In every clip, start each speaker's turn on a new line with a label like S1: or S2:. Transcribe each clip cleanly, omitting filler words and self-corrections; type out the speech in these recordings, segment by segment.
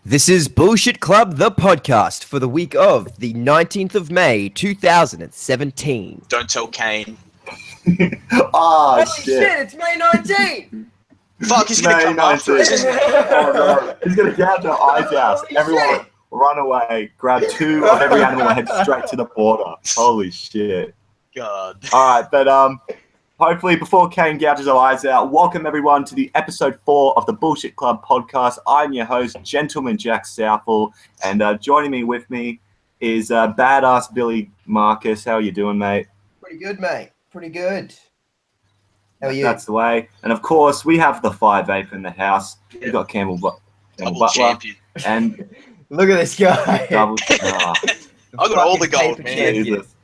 S1: This is Bullshit Club, the podcast for the week of the 19th of May, 2017.
S2: Don't tell Kane.
S1: Holy shit, it's May 19th!
S2: Fuck, he's gonna come after us, isn't he?
S3: Oh no, he's gonna get out to Ice House. Everyone run away, grab 2 of every animal and head straight to the border. Holy shit.
S2: God.
S3: Alright, but hopefully before Kane gouges our eyes out, welcome everyone to the episode 4 of the Bullshit Club podcast. I'm your host, Gentleman Jack Southall, and joining me with me is badass Billy Marcus. How are you doing, mate?
S1: Pretty good, mate. Pretty good. How are you?
S3: That's the way. And of course, we have the 5'8" in the house. We've got Campbell
S2: Double
S3: Butler.
S2: champion.
S3: And
S1: Look at this guy.
S3: double.
S2: I got all the gold, man.
S3: Jesus.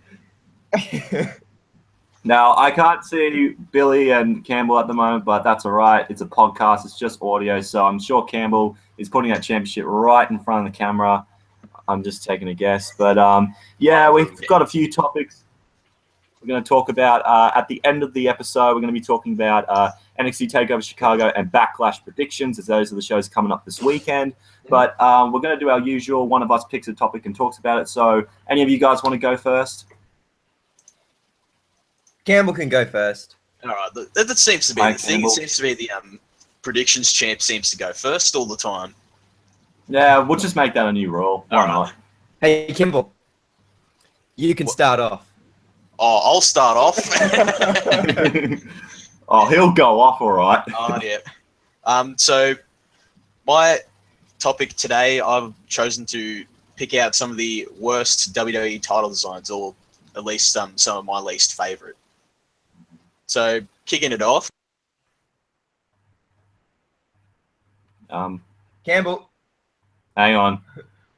S3: Now, I can't see Billy and Campbell at the moment, but that's all right. It's a podcast. It's just audio. So I'm sure Campbell is putting that championship right in front of the camera. I'm just taking a guess. But, yeah, we've got a few topics we're going to talk about. At the end of the episode, we're going to be talking about NXT TakeOver Chicago and Backlash predictions, as those are the shows coming up this weekend. But we're going to do our usual. One of us picks a topic and talks about it. So any of you guys want to go first?
S1: Campbell can go first.
S2: All right, that seems to be
S3: Hi,
S2: the thing.
S3: Campbell.
S2: It seems to be the predictions champ seems to go first all the time.
S3: Yeah, we'll just make that a new rule. Why
S2: All right.
S3: not?
S1: Hey, Campbell. You can start off.
S2: Oh, I'll start off.
S3: Oh, he'll go off, all right.
S2: Oh, yeah. So my topic today, I've chosen to pick out some of the worst WWE title designs, or at least some of my least favorite. So kicking it off.
S1: Campbell.
S3: Hang on.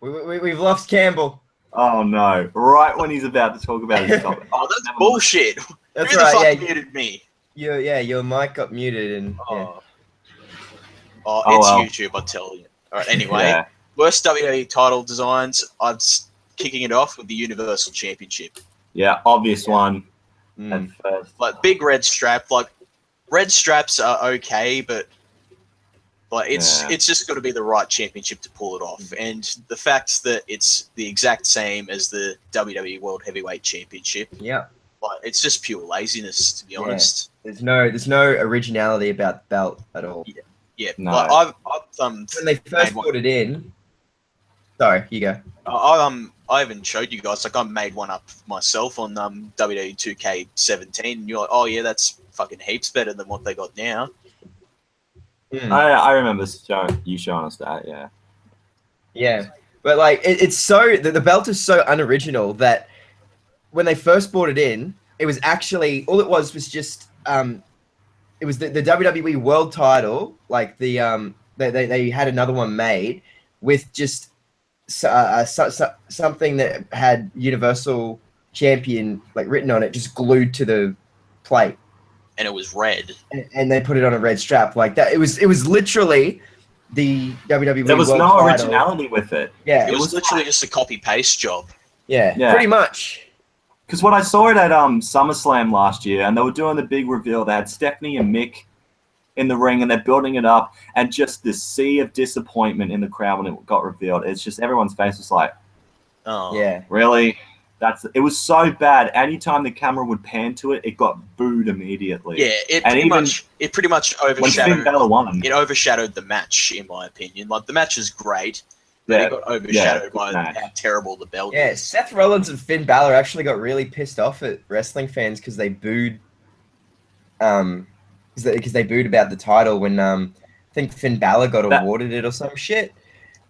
S1: We've lost Campbell.
S3: Oh no! Right when he's about to talk about his topic.
S2: Oh, that's
S3: Never mind.
S2: bullshit.
S1: That's
S2: Who the
S1: right,
S2: fuck
S1: yeah.
S2: muted me?
S1: Your mic got muted and
S2: Oh,
S3: Oh,
S2: it's
S3: well.
S2: YouTube, I tell you. All right, anyway.
S3: Yeah.
S2: Worst WWE title designs, I'm kicking it off with the Universal Championship.
S3: Yeah, obvious one
S1: yeah.
S3: at first.
S2: Like, big red strap. Like, red straps are okay, but like it's just got to be the right championship to pull it off. And the fact that it's the exact same as the WWE World Heavyweight Championship,
S1: Yeah.
S2: like, it's just pure laziness, to be honest.
S1: There's no originality about the belt at all.
S2: Yeah,
S3: No.
S2: like, I've
S1: When they first put it in. Sorry, you go.
S2: I even showed you guys, like, I made one up myself on WWE 2K17, and you're like, oh yeah, that's fucking heaps better than what they got now.
S3: I remember you showing us that. Yeah.
S1: Yeah, but like it's so the belt is so unoriginal that when they first brought it in, it was actually all it was just it was the WWE World Title, like the they had another one made with just something that had Universal Champion like written on it, just glued to the plate.
S2: And it was red.
S1: And they put it on a red strap like that. It was literally the WWE.
S3: There was
S1: World
S3: no
S1: title.
S3: originality with it.
S1: Yeah,
S2: It was literally just a copy-paste job.
S1: yeah,
S3: Yeah.
S1: pretty much.
S3: Because when I saw it at SummerSlam last year, and they were doing the big reveal, they had Stephanie and Mick in the ring, and they're building it up, and just this sea of disappointment in the crowd when it got revealed. It's just everyone's face was like,
S2: Oh.
S1: Yeah,
S3: really? It was so bad. Anytime the camera would pan to it, it got booed immediately.
S2: Yeah, it pretty much
S3: When Finn
S2: overshadowed.
S3: Balor won.
S2: It overshadowed the match, in my opinion. Like, the match is great, but
S3: Yeah,
S2: it got overshadowed by
S3: good match.
S2: how terrible the belt
S1: yeah.
S2: is.
S1: Seth Rollins and Finn Balor actually got really pissed off at wrestling fans because they booed, because they booed about the title when I think Finn Balor got awarded it or some shit.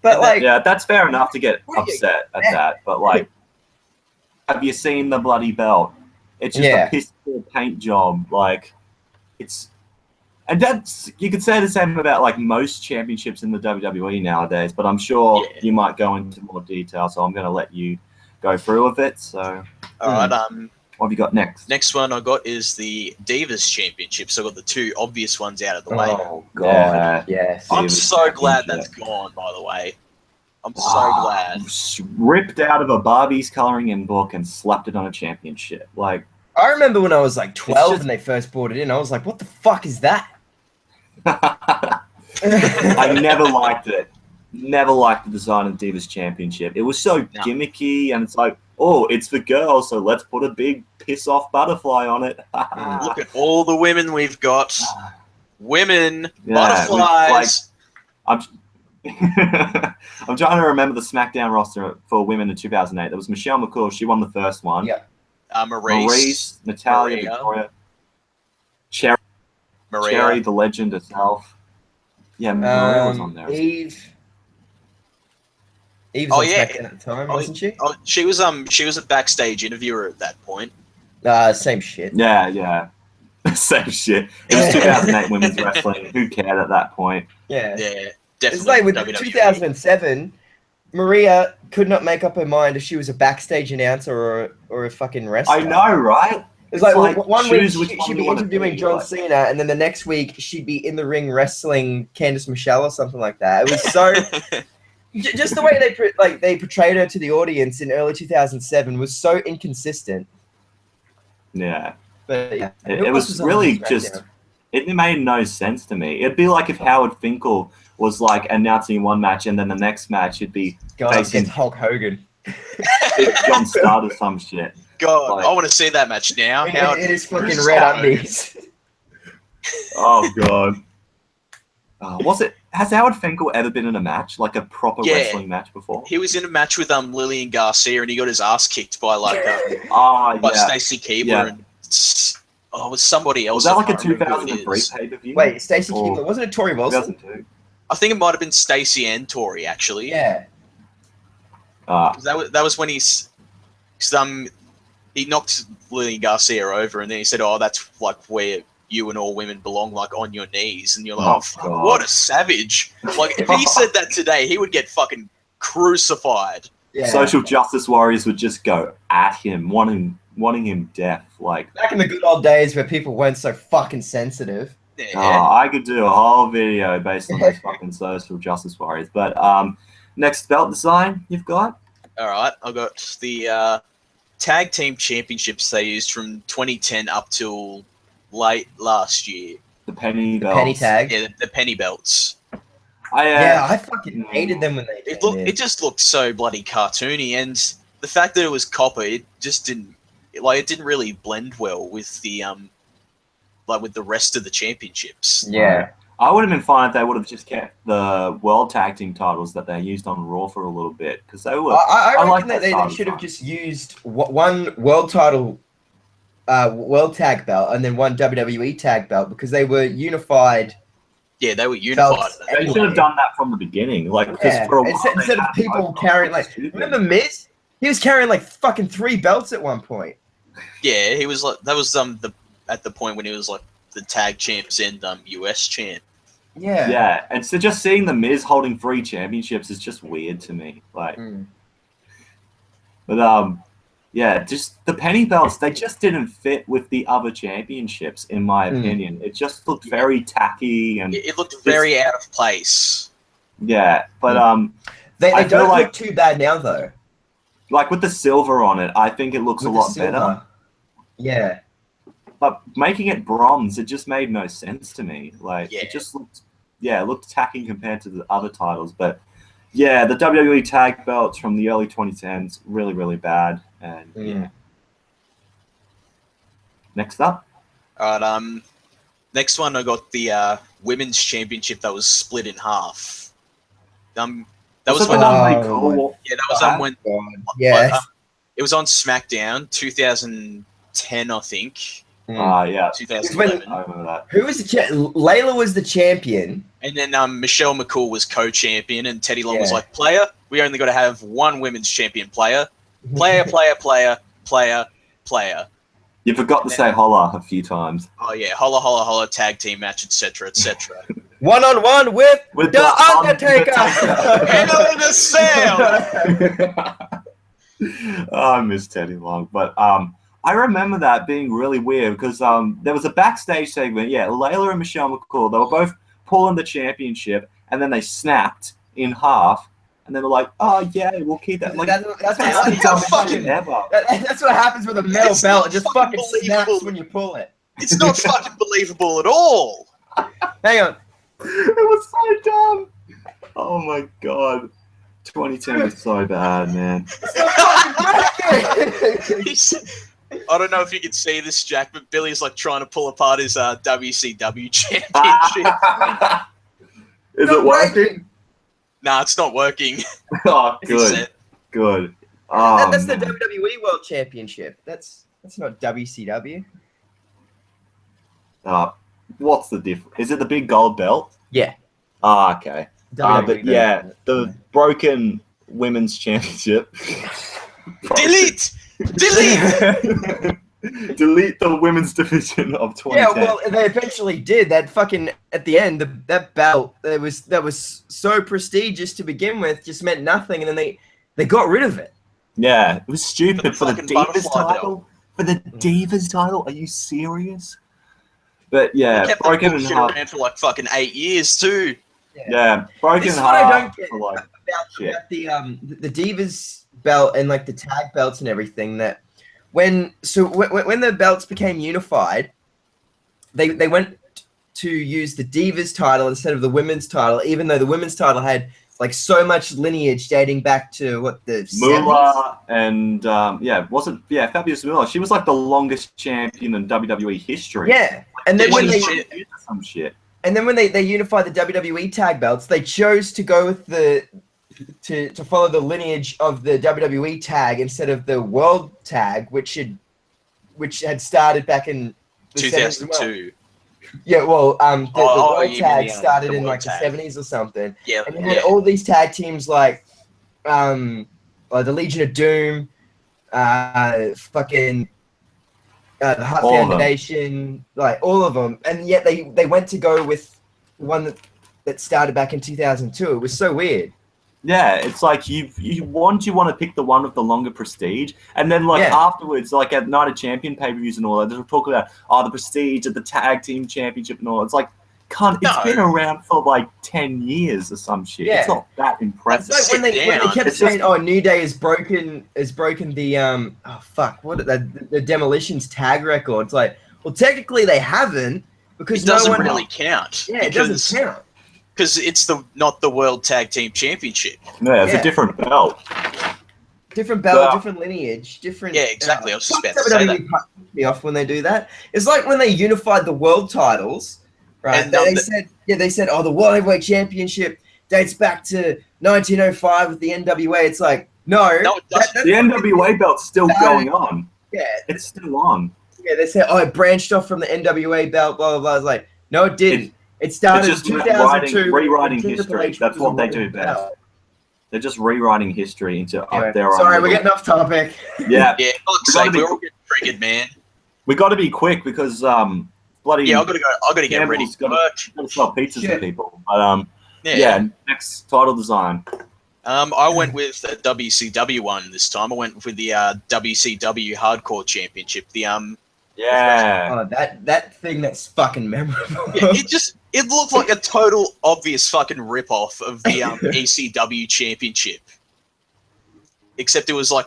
S1: But like,
S3: Yeah, that's fair enough to get
S1: What are you-
S3: upset at that. But, like, have you seen the bloody belt? It's just
S1: Yeah.
S3: a piss poor paint job. Like, it's... And that's... You could say the same about, like, most championships in the WWE nowadays, but I'm sure you might go into more detail, so I'm going to let you go through with it. So,
S2: All right.
S3: what have you got next?
S2: Next one I got is the Divas Championship. So I got the two obvious ones out of the way.
S1: oh god, yes.
S2: I'm
S3: Divas
S2: so glad
S3: Championship.
S2: that's gone, by the way. I'm so glad.
S3: Ripped out of a Barbie's coloring in book and slapped it on a championship. Like,
S1: I remember when I was like 12
S3: just-
S1: and they first brought it in. I was like, "What the fuck is that?"
S3: I never liked it. never liked the design of the Divas Championship. It was so gimmicky, and it's like, oh, it's the girl, so let's put a big piss-off butterfly on it.
S2: Look at all the women we've got. Women, butterflies.
S3: I'm trying to remember the SmackDown roster for women in 2008. There was Michelle McCool. She won the first one.
S1: Yeah.
S3: Maurice, Natalia, Victoria, Cherry, the legend herself. Yeah, Maria was on there.
S1: Eve was on SmackDown at the time, wasn't she?
S2: Oh, she was a backstage interviewer at that point.
S1: Same shit.
S3: Yeah. Same shit. It was 2008 women's wrestling. Who cared at that point?
S1: Yeah,
S2: definitely.
S1: It's like with
S2: WWE.
S1: 2007, Maria could not make up her mind if she was a backstage announcer or a fucking wrestler.
S3: I know, right?
S1: It's like one week
S3: she'd
S1: be interviewing John Cena, and then the next week she'd be in the ring wrestling Candice Michelle or something like that. It was so just the way they portrayed her to the audience in early 2007 was so inconsistent.
S3: Yeah,
S1: but yeah,
S3: it was really just it made no sense to me. It'd be like if Howard Finkel was like announcing one match, and then the next match it'd be
S1: facing Hulk Hogan,
S3: John Studd or some shit.
S2: God, I want to see that match now.
S1: It is fucking red undies.
S3: Oh god. Has Howard Finkel ever been in a match, like a proper wrestling match before?
S2: He was in a match with Lillian Garcia, and he got his ass kicked by Stacey Keibler and it was somebody else.
S3: Was that like a 2003 pay-per-view?
S1: Wait, Stacey Keibler, wasn't it Tori Wilson?
S3: 2002.
S2: I think it might have been Stacey and Tori actually.
S1: Yeah.
S2: That was when he knocked Lillian Garcia over, and then he said, "Oh, that's like where you and all women belong, like on your knees." And you're like, "Oh, what a savage!" Like if he said that today, he would get fucking crucified.
S3: Yeah. Social justice warriors would just go at him, wanting him deaf. Like
S1: back in the good old days where people weren't so fucking sensitive.
S2: Yeah.
S3: I could do a whole video based on those fucking social justice warriors. But next belt design you've got?
S2: All right, I've got the tag team championships they used from 2010 up till late last year.
S3: The penny belts.
S1: The penny tag.
S2: Yeah, the penny belts.
S1: I fucking hated them when they did.
S2: It just looked so bloody cartoony, and the fact that it was copper, it just didn't really blend well with the with the rest of the championships.
S1: Yeah.
S3: I would have been fine if they would have just kept the world tag team titles that they used on Raw for a little bit, because they were.
S1: I reckon that they should have just used one world title, world tag belt, and then one WWE tag belt, because they were unified.
S2: Yeah, they were unified.
S3: They should have done that from the beginning, like because for a while
S1: instead of people carrying remember Miz? He was carrying like fucking 3 belts at one point.
S2: Yeah, he was like that was at the point when he was like the tag champs and US champ.
S1: Yeah.
S3: Yeah, and so just seeing the Miz holding 3 championships is just weird to me. Like, but yeah, just the penny belts, they just didn't fit with the other championships, in my opinion. It just looked very tacky and
S2: it looked very out of place.
S3: Yeah, but
S1: they don't look too bad now though.
S3: Like with the silver on it, I think it looks a lot better.
S1: Yeah.
S3: But making it bronze, it just made no sense to me. Like it just looked, it looked tacky compared to the other titles. But yeah, the WWE tag belts from the early 2010s, really, really bad. And yeah. Next up.
S2: All right. Next one, I got the women's championship that was split in half. That was when it was on SmackDown 2010, I think.
S3: Yeah.
S2: 2011.
S3: I remember that.
S1: Who was the Layla was the champion,
S2: and then Michelle McCool was co-champion, and Teddy Long was like, "Player, we only got to have one women's champion. Player, player, player."
S3: You forgot to say holla a few times.
S2: Oh yeah, holla, holla, holla, tag team match, etc., etc.
S1: 1-on-1 with the Undertaker.
S2: Hell in a Cell.
S3: I miss Teddy Long, but I remember that being really weird because there was a backstage segment. Yeah, Layla and Michelle McCool, they were both pulling the championship, and then they snapped in half, and then they're like, "Oh yeah, we'll keep that." Like that's
S1: what happens with a metal belt. It just fucking snaps when you pull it.
S2: It's not fucking believable at all.
S1: Hang on.
S3: It was so dumb. Oh my god. 2010 was so bad, man.
S2: I don't know if you can see this, Jack, but Billy's like trying to pull apart his WCW championship.
S3: Is it working?
S2: Nah, it's not working.
S3: Oh, good. Good.
S1: That's the
S3: man.
S1: WWE World Championship. That's not WCW.
S3: What's the difference? Is it the big gold belt?
S1: Yeah.
S3: Okay.
S1: WWE
S3: But yeah, the broken women's championship.
S2: Delete! Delete!
S3: Delete the women's division of 2010.
S1: Yeah, well, they eventually did. That fucking at the end, that belt that was so prestigious to begin with just meant nothing, and then they got rid of it.
S3: Yeah, it was stupid for the
S2: fucking
S3: Divas
S2: butterfly
S3: title. For the Divas title, are you serious? But yeah,
S2: Kept
S3: broken
S2: that
S3: in
S2: bullshit
S3: half.
S2: around for like fucking 8 years too.
S3: Yeah, broken
S1: This
S3: in
S1: is what I
S3: half
S1: don't get
S3: for like shit.
S1: about the Divas belt and like the tag belts and everything. That when the belts became unified, they went to use the Divas title instead of the women's title, even though the women's title had like so much lineage dating back to what the
S3: Moolah and Fabulous Moolah. She was like the longest champion in WWE history.
S1: Yeah, and then when they
S3: some shit.
S1: And then when they unified the WWE tag belts, they chose to go with to follow the lineage of the WWE tag instead of the World tag, which had started back in the
S2: 2002.
S1: Yeah, well, the World
S2: you
S1: tag
S2: mean
S1: started
S2: the
S1: in
S2: World
S1: like
S2: tag.
S1: the 70s or something.
S2: Yeah,
S1: And you had all these tag teams like the Legion of Doom, the Hut
S3: All of them.
S1: Foundation, like all of them, and yet they went to go with one that started back in 2002. It was so weird.
S3: Yeah, it's like you want to pick the one with the longer prestige, and then afterwards, like at Night of Champion pay-per-views and all that, they'll talk about the prestige of the tag team championship and all. It's like, it's been around for like 10 years or some shit.
S1: Yeah.
S3: It's not that impressive.
S1: It's like when they kept saying, New Day has broken the the Demolition's tag record. It's like, well, technically they haven't because
S2: it doesn't
S1: no one
S2: really count.
S1: Yeah, it doesn't count.
S2: Because it's not the World Tag Team Championship.
S3: Yeah, it's a different belt.
S1: Different belt, different lineage, different.
S2: Yeah, exactly. I was just about to say that.
S1: Cut me off when they do that. It's like when they unified the world titles, right?
S2: And
S1: they said, the World Heavyweight Championship dates back to 1905 with the NWA. It's like, no,
S3: the NWA belt's still going on.
S1: Yeah,
S3: it's still on.
S1: Yeah, they said, it branched off from the NWA belt, blah blah blah. It's like, no, it didn't. It started in 2002.
S3: Rewriting history. That's what they do best. They're just rewriting history into up their own.
S1: Sorry, we're getting off topic.
S3: Yeah.
S2: Yeah, we're all getting triggered, man.
S3: We got to be quick because bloody.
S2: Yeah, I gotta get ready for work.
S3: Gotta sell pizzas to people. But next title design.
S2: I went with a WCW one this time. I went with the WCW Hardcore Championship.
S1: That thing that's fucking memorable.
S2: Yeah, it looked like a total obvious fucking rip-off of the ECW Championship. Except it was like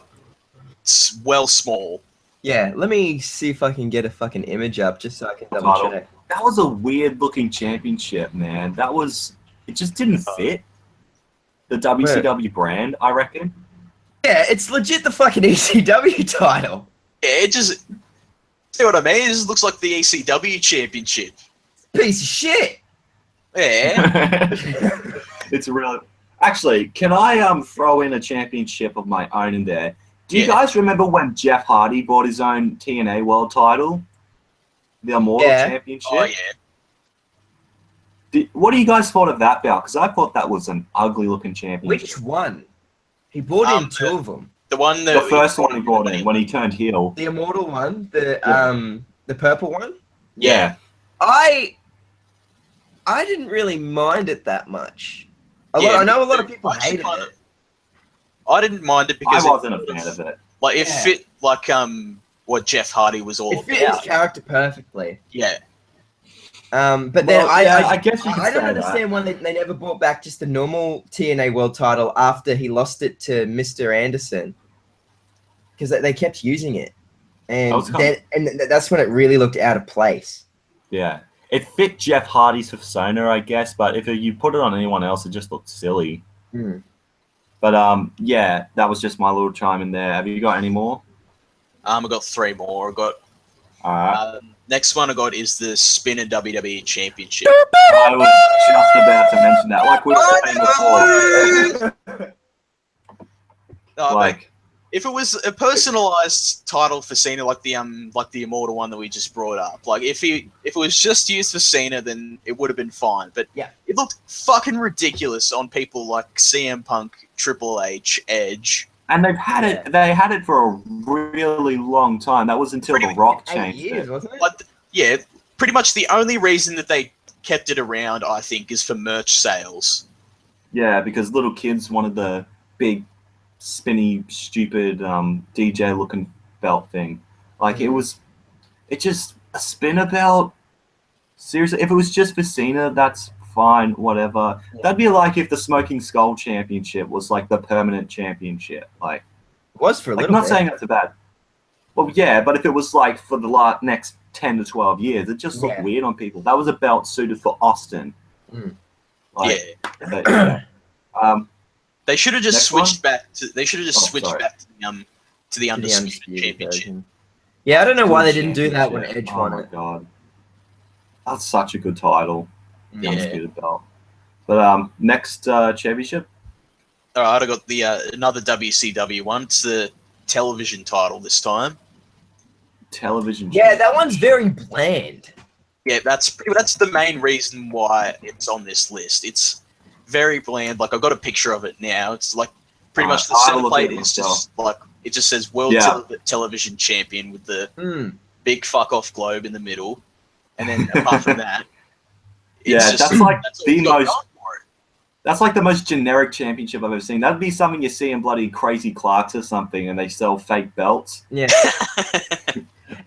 S2: small.
S1: Yeah, let me see if I can get a fucking image up just so I can double check.
S3: That was a weird looking championship, man. It just didn't fit the WCW brand, I reckon.
S1: Yeah, it's legit the fucking ECW title.
S2: Yeah, it just... See what I mean? It just looks like the ECW Championship.
S1: Piece of shit.
S2: Yeah.
S3: It's real. Actually, can I throw in a championship of my own in there? Do you guys remember when Jeff Hardy bought his own TNA World Title, the Immortal Championship?
S2: Oh yeah.
S3: What do you guys thought of that belt? Because I thought that was an ugly looking championship.
S1: Which one? He bought in two of them.
S2: The one
S3: the first one he brought in when he turned heel.
S1: The Immortal one, the purple one.
S3: Yeah.
S1: I didn't really mind it that much. I know a lot of people hated it.
S2: I didn't mind it because
S3: I wasn't a fan of it.
S2: Like it fit like what Jeff Hardy was all about.
S1: It fit his character perfectly.
S2: Yeah.
S1: But then I
S3: guess you
S1: I don't understand why they never brought back just the normal TNA World Title after he lost it to Mr. Anderson, because they kept using it, and that's when it really looked out of place.
S3: Yeah, It fit Jeff Hardy's persona, I guess, but if you put it on anyone else, it just looked silly.
S1: Mm.
S3: But yeah, that was just my little chime in there. Have you got any more?
S2: I got 3 more. I got
S3: All right.
S2: next one I got is the Spinner WWE Championship.
S3: I was just about to mention that. Like we were saying before.
S2: Like, if it was a personalized title for Cena, like the Immortal one that we just brought up, like if it was just used for Cena, then it would have been fine. But
S1: Yeah.
S2: it looked fucking ridiculous on people like CM Punk, Triple H, Edge.
S3: And they had it for a really long time. That was until The Rock
S1: 8
S3: changed
S1: years,
S3: it.
S1: wasn't it?
S2: But yeah, pretty much the only reason that they kept it around, I think, is for merch sales.
S3: Yeah, because little kids wanted the big, spinny, stupid DJ-looking belt thing. Like, it just a spinner belt. Seriously, if it was just for Cena, that's fine, whatever.
S1: Yeah.
S3: That'd be like if the Smoking Skull Championship was like the permanent championship. Like,
S1: It was for a
S3: I'm
S1: little
S3: not
S1: bit.
S3: saying that's bad. Well, yeah, but if it was like for the next 10 to 12 years, it just looked weird on people. That was a belt suited for Austin.
S1: Mm.
S3: Like,
S2: Yeah. They should have just
S3: Next
S2: switched
S3: one?
S2: back to. They should have just switched
S3: sorry.
S2: back to the Undisputed Championship.
S1: version. Yeah, I don't know why they didn't do that when
S3: Championship.
S1: Edge won
S3: Oh my
S1: it.
S3: god, that's such a good title.
S2: Yeah.
S3: Undisputed belt. But next championship.
S2: All right, I got the another WCW one. It's the television title this time.
S3: Television.
S1: Yeah, that one's very bland.
S2: Yeah, that's the main reason why it's on this list. It's very bland. Like, I've got a picture of it now. It's like pretty much the
S3: I'll
S2: center
S3: look
S2: plate
S3: at it
S2: is
S3: myself.
S2: just like it just says World Television Champion with the big fuck off globe in the middle, and then apart from that,
S3: Yeah,
S2: it's just,
S3: that's like
S2: that's all
S3: the
S2: it's got
S3: most.
S2: going for it.
S3: That's like the most generic championship I've ever seen. That'd be something you see in bloody Crazy Clark's or something, and they sell fake belts.
S1: Yeah.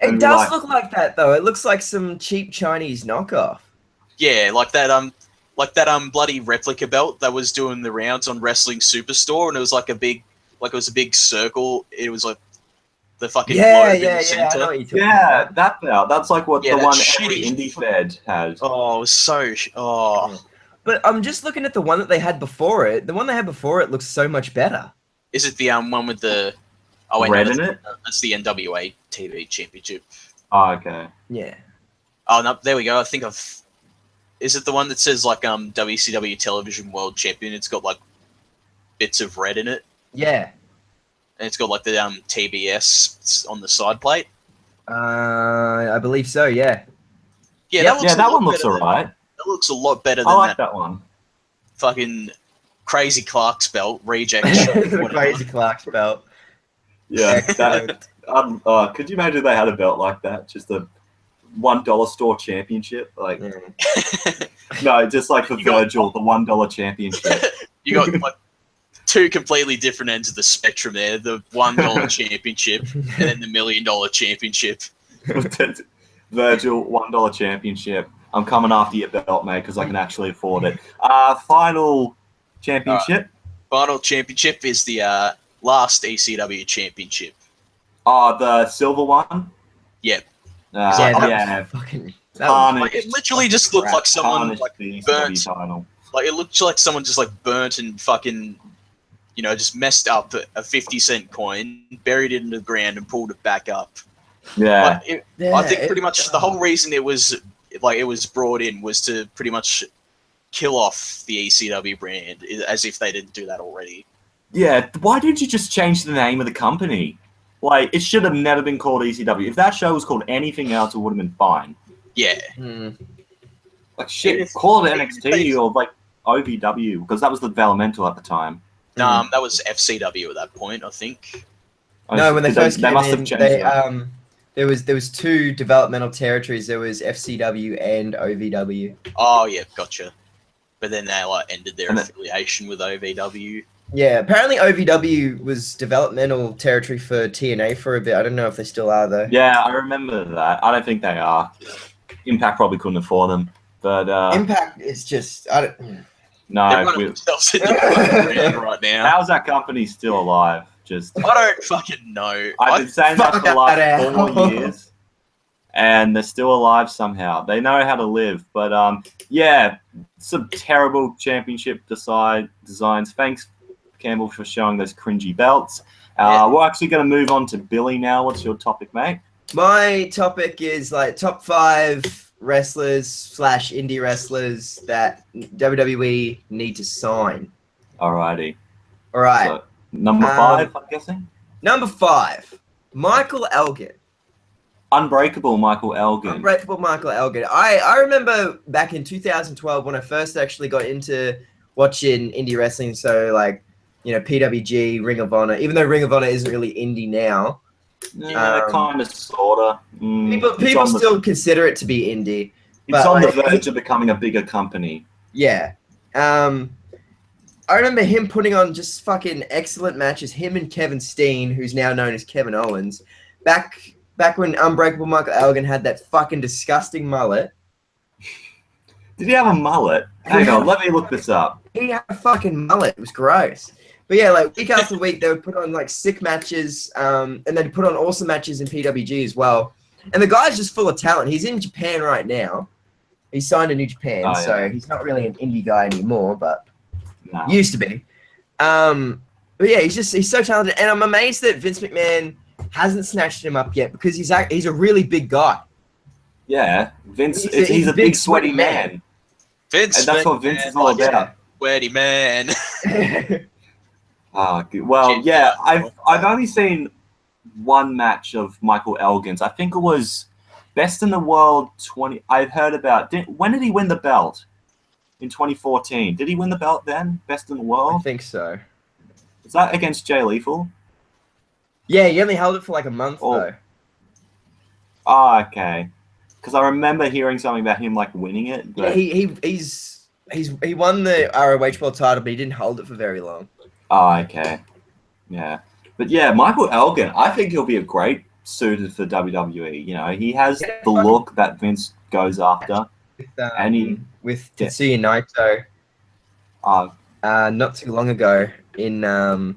S3: And
S1: It does look like that though. It looks like some cheap Chinese knockoff.
S2: Yeah, like that bloody replica belt that was doing the rounds on Wrestling Superstore, and it was like a big circle. It was like the fucking globe in the
S1: I know
S2: center.
S1: what you're talking
S3: Yeah,
S1: about.
S3: that belt. That's like what
S2: Yeah,
S3: the
S2: that
S3: one
S2: shitty-
S3: every indie fed had.
S2: Oh, it was so
S1: But I'm just looking at the one that they had before it. The one they had before it looks so much better.
S2: Is it the one with the
S3: Red in it?
S2: That's the NWA TV Championship.
S3: Oh, okay.
S1: Yeah.
S2: Oh no, there we go. I think is it the one that says like WCW Television World Champion? It's got like bits of red in it,
S1: Yeah.
S2: and it's got like the TBS on the side plate.
S1: I believe so, yeah.
S2: Yeah,
S1: Yep.
S2: that looks
S3: Yeah, that one looks
S2: better than-
S3: alright.
S2: That looks a lot better
S3: I
S2: than
S3: like
S2: that
S3: that one.
S2: fucking Crazy Clark's belt reject.
S1: The
S2: whatever.
S1: Crazy Clark's belt.
S3: Yeah.
S1: Excellent.
S3: Could you imagine they had a belt like that? Just a $1 store championship? Like,
S1: Yeah.
S3: no, just like for
S2: You got-
S3: Virgil, the $1 championship.
S2: You got like two completely different ends of the spectrum there: the $1 championship and then the $1 million championship.
S3: Virgil, $1 championship. I'm coming after your belt, mate, because I can actually afford it. Final championship.
S2: Final championship is the last ECW championship.
S3: Oh, the silver one.
S2: Yep.
S3: Yeah.
S1: Fucking,
S2: Like, it literally just looked like someone
S3: Tarnished
S2: like
S3: the
S2: burnt.
S3: ECW title.
S2: Like, it looked like someone just like burnt and fucking, just messed up a 50-cent coin, buried it in the ground, and pulled it back up.
S3: Yeah.
S2: Like, I think pretty much the whole reason it was brought in was to pretty much kill off the ECW brand, as if they didn't do that already.
S3: Yeah. Why didn't you just change the name of the company? Like, it should have never been called ECW. If that show was called anything else, it would have been fine.
S2: Yeah.
S3: Like, shit, call it NXT or, like, OVW, because that was the developmental at the time.
S2: That was FCW at that point, I think.
S1: No, when they first came
S3: must
S1: in,
S3: have changed
S1: they,
S3: that.
S1: there was two developmental territories. There was FCW and OVW.
S2: Oh yeah, gotcha. But then they ended their
S3: And then-
S2: affiliation with OVW.
S1: Yeah, apparently OVW was developmental territory for TNA for a bit. I don't know if they still are though.
S3: Yeah, I remember that. I don't think they are. Impact probably couldn't afford them. But,
S1: Impact is just
S2: They're
S3: no.
S2: running themselves into the ground right now.
S3: How's that company still alive? Just
S2: I don't fucking know.
S3: I've been saying that for the
S1: Fuck that
S3: last 4
S1: out.
S3: years. and they're still alive somehow. They know how to live. But yeah, some terrible championship designs. Thanks, Campbell, for showing those cringy belts. We're actually going to move on to Billy now. What's your topic, mate?
S1: My topic is like top 5 wrestlers / indie wrestlers that WWE need to sign.
S3: Alrighty.
S1: All right.
S3: So, number 5, I'm guessing?
S1: Number 5, Michael Elgin.
S3: Unbreakable Michael Elgin.
S1: Unbreakable Michael Elgin. I remember back in 2012 when I first actually got into watching indie wrestling. So like, you know, PWG, Ring of Honor. Even though Ring of Honor isn't really indie now.
S3: Yeah, kind of, sorta.
S1: People still consider it to be indie.
S3: It's on the verge of becoming a bigger company. Yeah.
S1: I remember him putting on just fucking excellent matches. Him and Kevin Steen, who's now known as Kevin Owens, back when Unbreakable Michael Elgin had that fucking disgusting mullet.
S3: Did he have a mullet? Hang on, let me look this up.
S1: He had a fucking mullet. It was gross. But yeah, like week after week, they would put on like sick matches, and they'd put on awesome matches in PWG as well. And the guy's just full of talent. He's in Japan right now. He's signed to New Japan, so he's not really an indie guy anymore, but used to be. But yeah, he's so talented, and I'm amazed that Vince McMahon hasn't snatched him up yet because he's a really big guy.
S3: Yeah, Vince. He's a big sweaty man.
S2: Vince,
S3: and that's what Vince is all about.
S2: Sweaty man.
S3: Well, yeah, I've only seen one match of Michael Elgin's. I think it was Best in the World 20. I've heard about. When did he win the belt? In 2014. Did he win the belt then? Best in the World?
S1: I think so.
S3: Is that against Jay Lethal?
S1: Yeah, he only held it for like a month though.
S3: Oh, okay. Because I remember hearing something about him like winning it. But...
S1: Yeah, he won the ROH World title, but he didn't hold it for very long.
S3: Oh, okay. Yeah. But yeah, Michael Elgin, I think he'll be a great suited for WWE. You know, he has the look that Vince goes after.
S1: With Tetsuya Naito not too long ago in I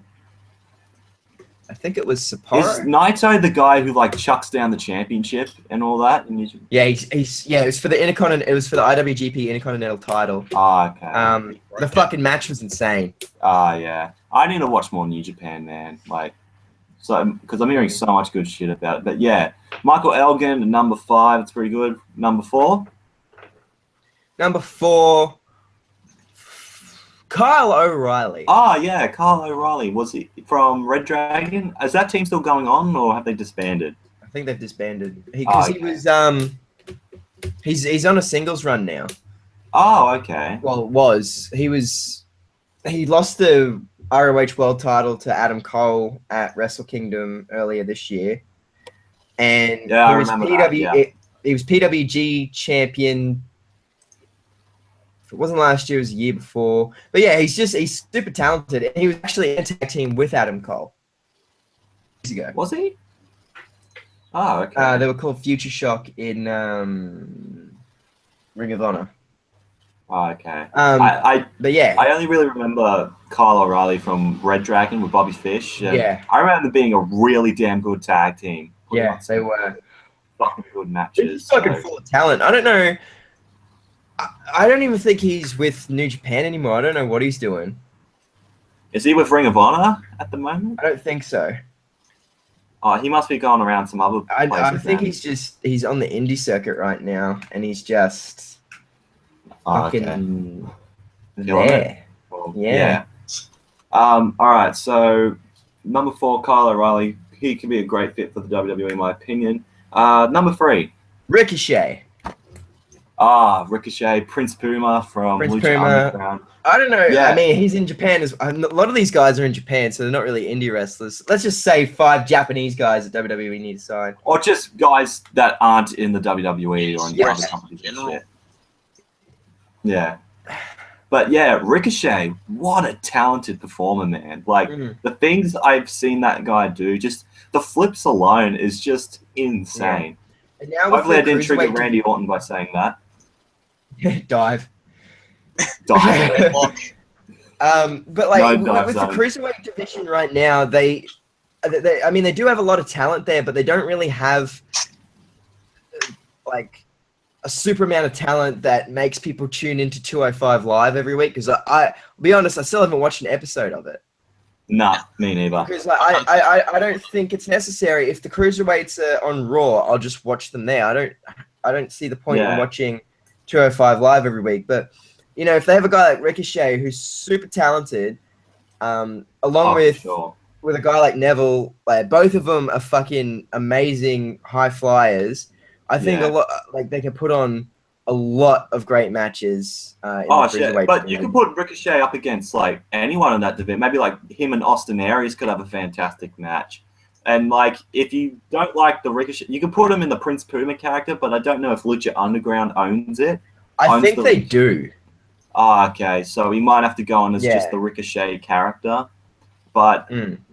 S1: think it was Sapporo.
S3: Is Naito the guy who like chucks down the championship and all that?
S1: Yeah, it was for the Intercontinental. It was for the IWGP Intercontinental title.
S3: Oh, okay.
S1: The fucking match was insane.
S3: Yeah. I need to watch more New Japan, man. Because I'm hearing so much good shit about it. But yeah, Michael Elgin, number 5. It's pretty good. Number 4.
S1: Number 4. Kyle O'Reilly.
S3: Oh, yeah, Kyle O'Reilly. Was he from Red Dragon? Is that team still going on, or have they disbanded?
S1: I think they've disbanded. He was he's on a singles run now.
S3: Oh, okay.
S1: Well, he lost the ROH World title to Adam Cole at Wrestle Kingdom earlier this year, and he was PWG champion. If it wasn't last year, it was the year before. But yeah, he's super talented. And he was actually in a tag team with Adam Cole years ago.
S3: Was he? Oh, okay.
S1: They were called Future Shock in Ring of Honor.
S3: Oh, okay.
S1: But yeah,
S3: I only really remember Kyle O'Reilly from Red Dragon with Bobby Fish.
S1: Yeah.
S3: I remember them being a really damn good tag team.
S1: Yeah, they were
S3: fucking good matches.
S1: He's fucking full of talent. I don't know. I don't even think he's with New Japan anymore. I don't know what he's doing.
S3: Is he with Ring of Honor at the moment?
S1: I don't think so.
S3: Oh, he must be going around some other places.
S1: I think he's on the indie circuit right now, and he's just fucking there.
S3: Well, yeah. All right, so number 4, Kyle O'Reilly. He could be a great fit for the WWE, in my opinion. Number 3,
S1: Ricochet.
S3: Ricochet, Prince Puma from
S1: Prince
S3: Lucha
S1: Puma.
S3: Underground.
S1: I don't know.
S3: Yeah.
S1: I mean, he's in Japan. A lot of these guys are in Japan, so they're not really indie wrestlers. Let's just say 5 Japanese guys that WWE need to sign.
S3: Or just guys that aren't in the WWE or in other companies. Yeah. But yeah, Ricochet, what a talented performer, man. Like, the things I've seen that guy do, just the flips alone is just insane.
S1: Yeah. And now
S3: hopefully I didn't trigger Randy Orton by saying that.
S1: Dive.
S3: But
S1: like with the cruiserweight division right now, they do have a lot of talent there, but they don't really have like a super amount of talent that makes people tune into 205 Live every week. Because I'll be honest, I still haven't watched an episode of it.
S3: Nah, me neither.
S1: Because like, I don't think it's necessary. If the cruiserweights are on Raw, I'll just watch them there. I don't see the point in watching 205 Live every week. But you know, if they have a guy like Ricochet who's super talented, along with a guy like Neville, like both of them are fucking amazing high flyers. I think a lot, like they can put on a lot of great matches.
S3: But you could put Ricochet up against like anyone in that division. Maybe like him and Austin Aries could have a fantastic match. And like, if you don't like the Ricochet, you can put him in the Prince Puma character. But I don't know if Lucha Underground owns it.
S1: I think they do.
S3: Oh, okay. So he might have to go on as just the Ricochet character. But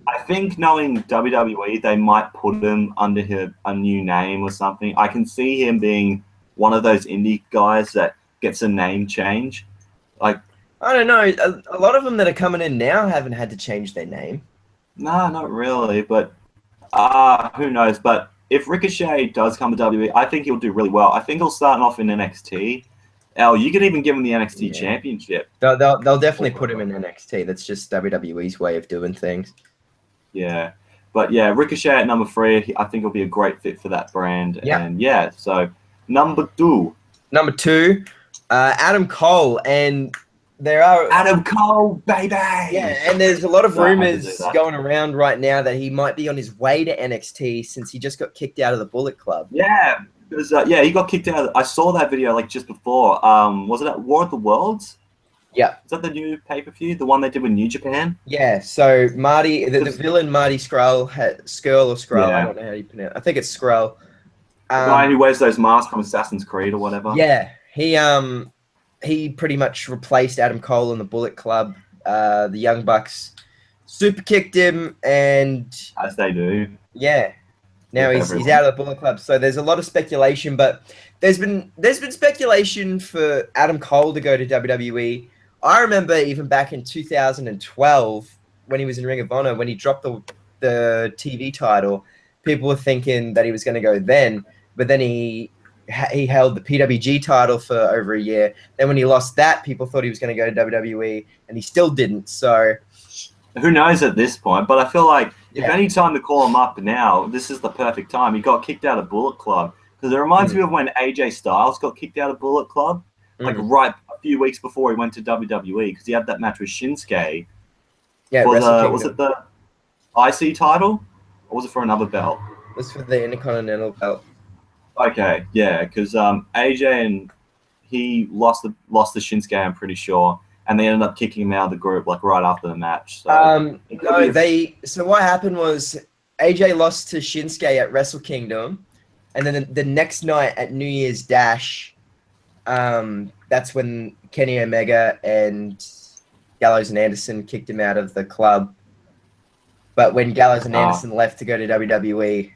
S3: I think knowing WWE, they might put him under a new name or something. I can see him being one of those indie guys that gets a name change. Like,
S1: I don't know. A lot of them that are coming in now haven't had to change their name.
S3: No, not really. But who knows? But if Ricochet does come to WWE, I think he'll do really well. I think he'll start off in NXT. You can even give him the NXT championship.
S1: They'll definitely put him in NXT. That's just WWE's way of doing things.
S3: Yeah. But yeah, Ricochet at number 3, I think will be a great fit for that brand.
S1: Yep.
S3: And so number 2.
S1: Number 2, Adam Cole. And there are...
S3: Adam Cole, baby!
S1: Yeah, and there's a lot of rumors going around right now that he might be on his way to NXT since he just got kicked out of the Bullet Club.
S3: Yeah. Because, he got kicked out. I saw that video like just before. Was it at War of the Worlds?
S1: Yeah.
S3: Is that the new pay-per-view? The one they did with New Japan?
S1: Yeah. So Marty, the villain Marty Skrull, Skrull. I don't know how you pronounce it. I think it's Skrull.
S3: The guy who wears those masks from Assassin's Creed or whatever.
S1: Yeah. He pretty much replaced Adam Cole in the Bullet Club. The Young Bucks super kicked him, and
S3: as they do.
S1: Yeah. Now he's out of the Bullet Club, so there's a lot of speculation. But there's been speculation for Adam Cole to go to WWE. I remember even back in 2012 when he was in Ring of Honor, when he dropped the TV title, people were thinking that he was going to go then. But then he held the PWG title for over a year. Then when he lost that, people thought he was going to go to WWE, and he still didn't. So
S3: who knows at this point? But I feel like if any time to call him up now, this is the perfect time. He got kicked out of Bullet Club. Because it reminds me of when AJ Styles got kicked out of Bullet Club, like right a few weeks before he went to WWE, because he had that match with Shinsuke.
S1: Yeah,
S3: was it the IC title, or was it for another belt?
S1: It was for the Intercontinental belt.
S3: Okay, yeah, because AJ and he lost the Shinsuke, I'm pretty sure. And they ended up kicking him out of the group like right after the match. So
S1: So what happened was AJ lost to Shinsuke at Wrestle Kingdom, and then the next night at New Year's Dash, that's when Kenny Omega and Gallows and Anderson kicked him out of the club. But when Gallows and Anderson left to go to WWE,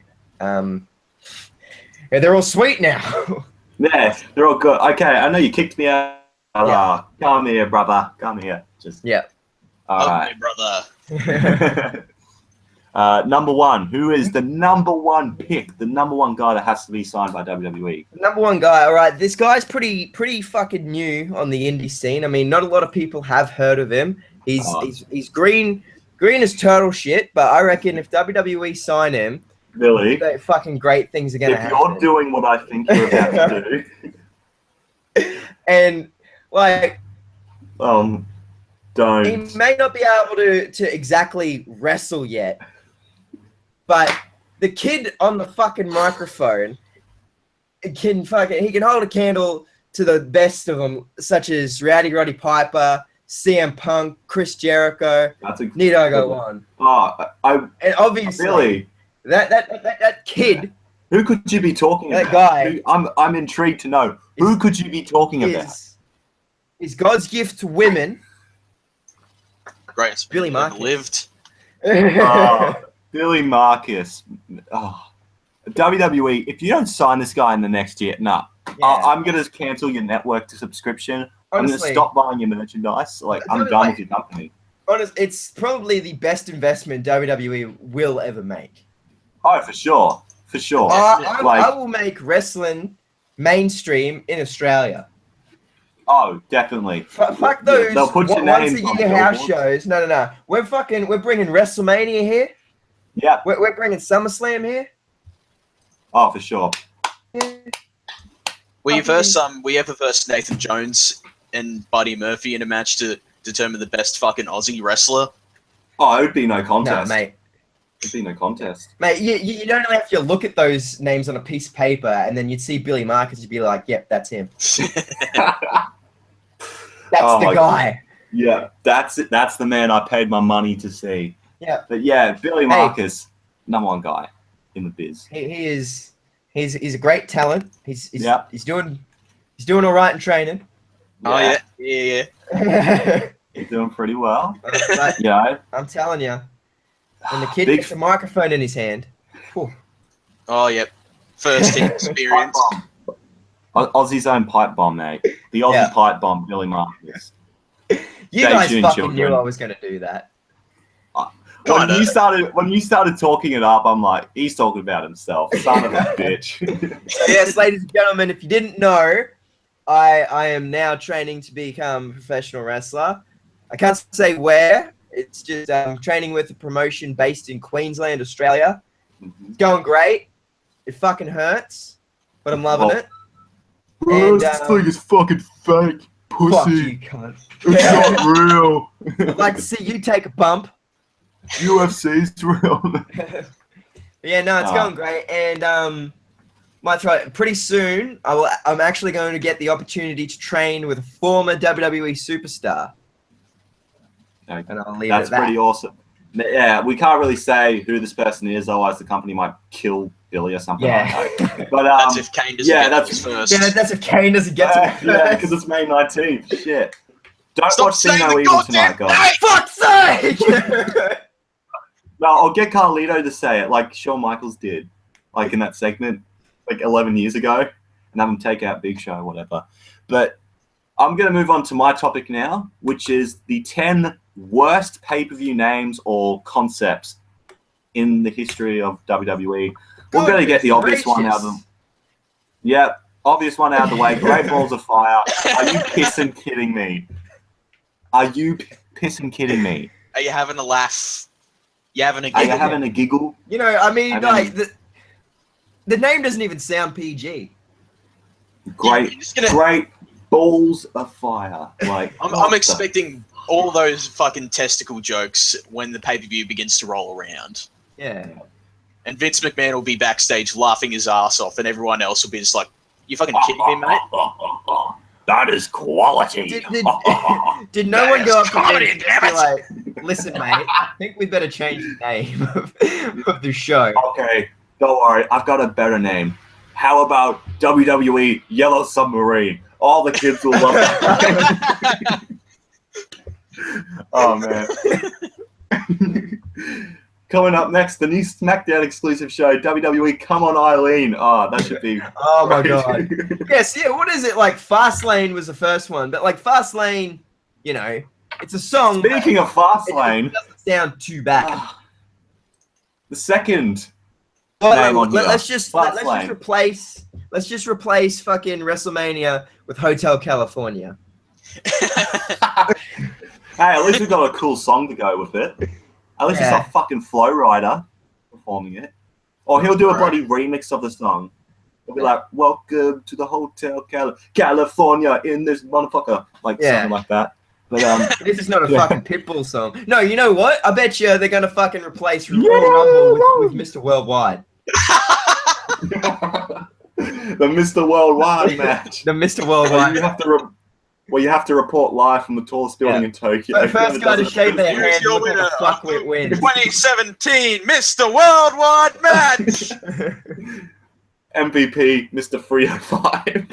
S1: they're all sweet now.
S3: Yeah, they're all good. Okay, I know you kicked me out. Come here, brother. Come here. All right,
S2: brother.
S3: Number 1. Who is the number 1 pick? The number 1 guy that has to be signed by WWE.
S1: Number 1 guy. All right, this guy's pretty fucking new on the indie scene. I mean, not a lot of people have heard of him. He's green as turtle shit. But I reckon if WWE sign him,
S3: really,
S1: fucking great things are gonna happen.
S3: If you're doing what I think you're about to do,
S1: and like,
S3: don't.
S1: He may not be able to exactly wrestle yet, but the kid on the fucking microphone he can hold a candle to the best of them, such as Rowdy Roddy Piper, CM Punk, Chris Jericho. Need I go on? And obviously,
S3: really,
S1: that kid.
S3: Who could you be talking about?
S1: That guy.
S3: I'm intrigued to know. Who could you be talking about?
S1: Is God's gift to women.
S2: Great.
S1: Billy Marcus.
S2: Lived.
S3: Billy Marcus. WWE, if you don't sign this guy in the next year, I'm going to cancel your network to subscription. Honestly, I'm going to stop buying your merchandise. I'm done with your company.
S1: Honestly, it's probably the best investment WWE will ever make.
S3: Oh, for sure. For sure.
S1: I will make wrestling mainstream in Australia.
S3: Oh, definitely.
S1: Fuck those
S3: They'll put your
S1: once a
S3: names on
S1: year house
S3: billboards.
S1: shows. No. We're bringing WrestleMania here.
S3: Yeah.
S1: We're bringing SummerSlam here.
S3: Oh, for sure.
S1: Yeah.
S2: We ever versed Nathan Jones and Buddy Murphy in a match to determine the best fucking Aussie wrestler?
S3: Oh, it would be no
S1: Nah,
S3: contest.
S1: mate.
S3: It'd be no contest.
S1: Mate, you don't really have to look at those names on a piece of paper and then you'd see Billy Marcus, you'd be like, yep, that's him. That's
S3: Oh
S1: the
S3: my
S1: guy.
S3: Yeah, that's it. That's the man I paid my money to see.
S1: Yeah.
S3: But yeah, Billy Marcus, #1 guy in the biz.
S1: He's a great talent. He's doing all right in training.
S2: Oh yeah.
S3: He's doing pretty well.
S1: But
S3: Yeah.
S1: I'm telling you. And the kid
S3: Big-
S1: gets a microphone in his hand. Whew.
S2: Oh yep. First experience.
S3: Aussie's own pipe bomb, mate. The Aussie pipe bomb, Billy Marcus.
S1: You
S3: Stay
S1: guys
S3: tuned,
S1: fucking
S3: children.
S1: knew I was going to do that.
S3: When you started talking it up, I'm like, he's talking about himself. Son of a bitch.
S1: So yes, ladies and gentlemen, if you didn't know, I am now training to become a professional wrestler. I can't say where. It's just training with a promotion based in Queensland, Australia. It's going great. It fucking hurts, but I'm loving it.
S3: Bro, this thing is fucking fake. Pussy.
S1: Fuck you, cunt.
S3: It's not real.
S1: I'd like to see you take a bump.
S3: UFC's real.
S1: Yeah, no, it's going great, and might try pretty soon. I'm actually going to get the opportunity to train with a former WWE superstar,
S3: Okay.
S1: and I'll leave
S3: That's
S1: it at that.
S3: pretty awesome. Yeah, we can't really say who this person is, otherwise the company might kill Billy or something.
S1: Yeah.
S3: I don't know. But
S2: That's if Kane doesn't get
S3: that's
S2: this first.
S1: Yeah, that's if Kane doesn't get to it
S3: yeah,
S1: first.
S3: because it's May 19th. Shit. Don't
S2: Stop
S3: watch
S2: saying
S3: See No
S2: the
S3: Evil
S2: goddamn
S3: tonight, guys.
S1: Fuck's sake!
S3: No, I'll get Carlito to say it like Shawn Michaels did, like in that segment, like 11 years ago, and have him take out Big Show or whatever. But I'm going to move on to my topic now, which is the 10 worst pay-per-view names or concepts in the history of WWE. We're going to get the obvious one out of them. Yeah, obvious one out of the way. Great Balls of Fire. Are you pissing kidding me? Are you pissing kidding me?
S2: Are you having a laugh? You having a
S3: Are you
S2: giggle?
S3: having a giggle?
S1: You know, I mean,
S3: I
S1: like the name doesn't even sound PG.
S3: Great,
S2: You're just gonna-
S3: great Balls of Fire. Like
S2: I'm expecting all those fucking testicle jokes when the pay-per-view begins to roll around.
S1: Yeah.
S2: And Vince McMahon will be backstage laughing his ass off, and everyone else will be just like, "You fucking kidding me, mate?"
S3: That is quality.
S1: Did no one go up to Vince and be like, "Listen, mate, I think we better change the name of the show."
S3: Okay, don't worry. I've got a better name. How about WWE Yellow Submarine? All the kids will love that. Oh, man. Coming up next, the new SmackDown exclusive show, WWE Come On Eileen. Oh, that should be...
S1: Oh, my God. Yes, yeah, what is it? Like, Fastlane was the first one, but, like, Fastlane, you know, it's a song.
S3: Speaking of Fastlane...
S1: It doesn't sound too bad.
S3: The second...
S1: Well,
S3: name on
S1: let's
S3: here.
S1: just
S3: Fastlane.
S1: replace fucking WrestleMania with Hotel California.
S3: Hey, at least we've got a cool song to go with it. At least it's not fucking Flow Rider performing it. Or he'll do a bloody remix of the song. He'll be like, "Welcome to the Hotel California in this motherfucker." Like something like that. But
S1: This is not a fucking Pitbull song. No, you know what? I bet you they're gonna fucking replace Royal Rumble with Mr. Worldwide.
S3: the Mr. Worldwide match.
S1: The Mr. Worldwide.
S3: You have to report live from the tallest building in Tokyo.
S1: The first guy to shave their head
S2: your
S1: look like
S2: winner.
S1: a fuckwit wins.
S2: 2017 Mr. Worldwide match.
S3: MVP, Mr. 305.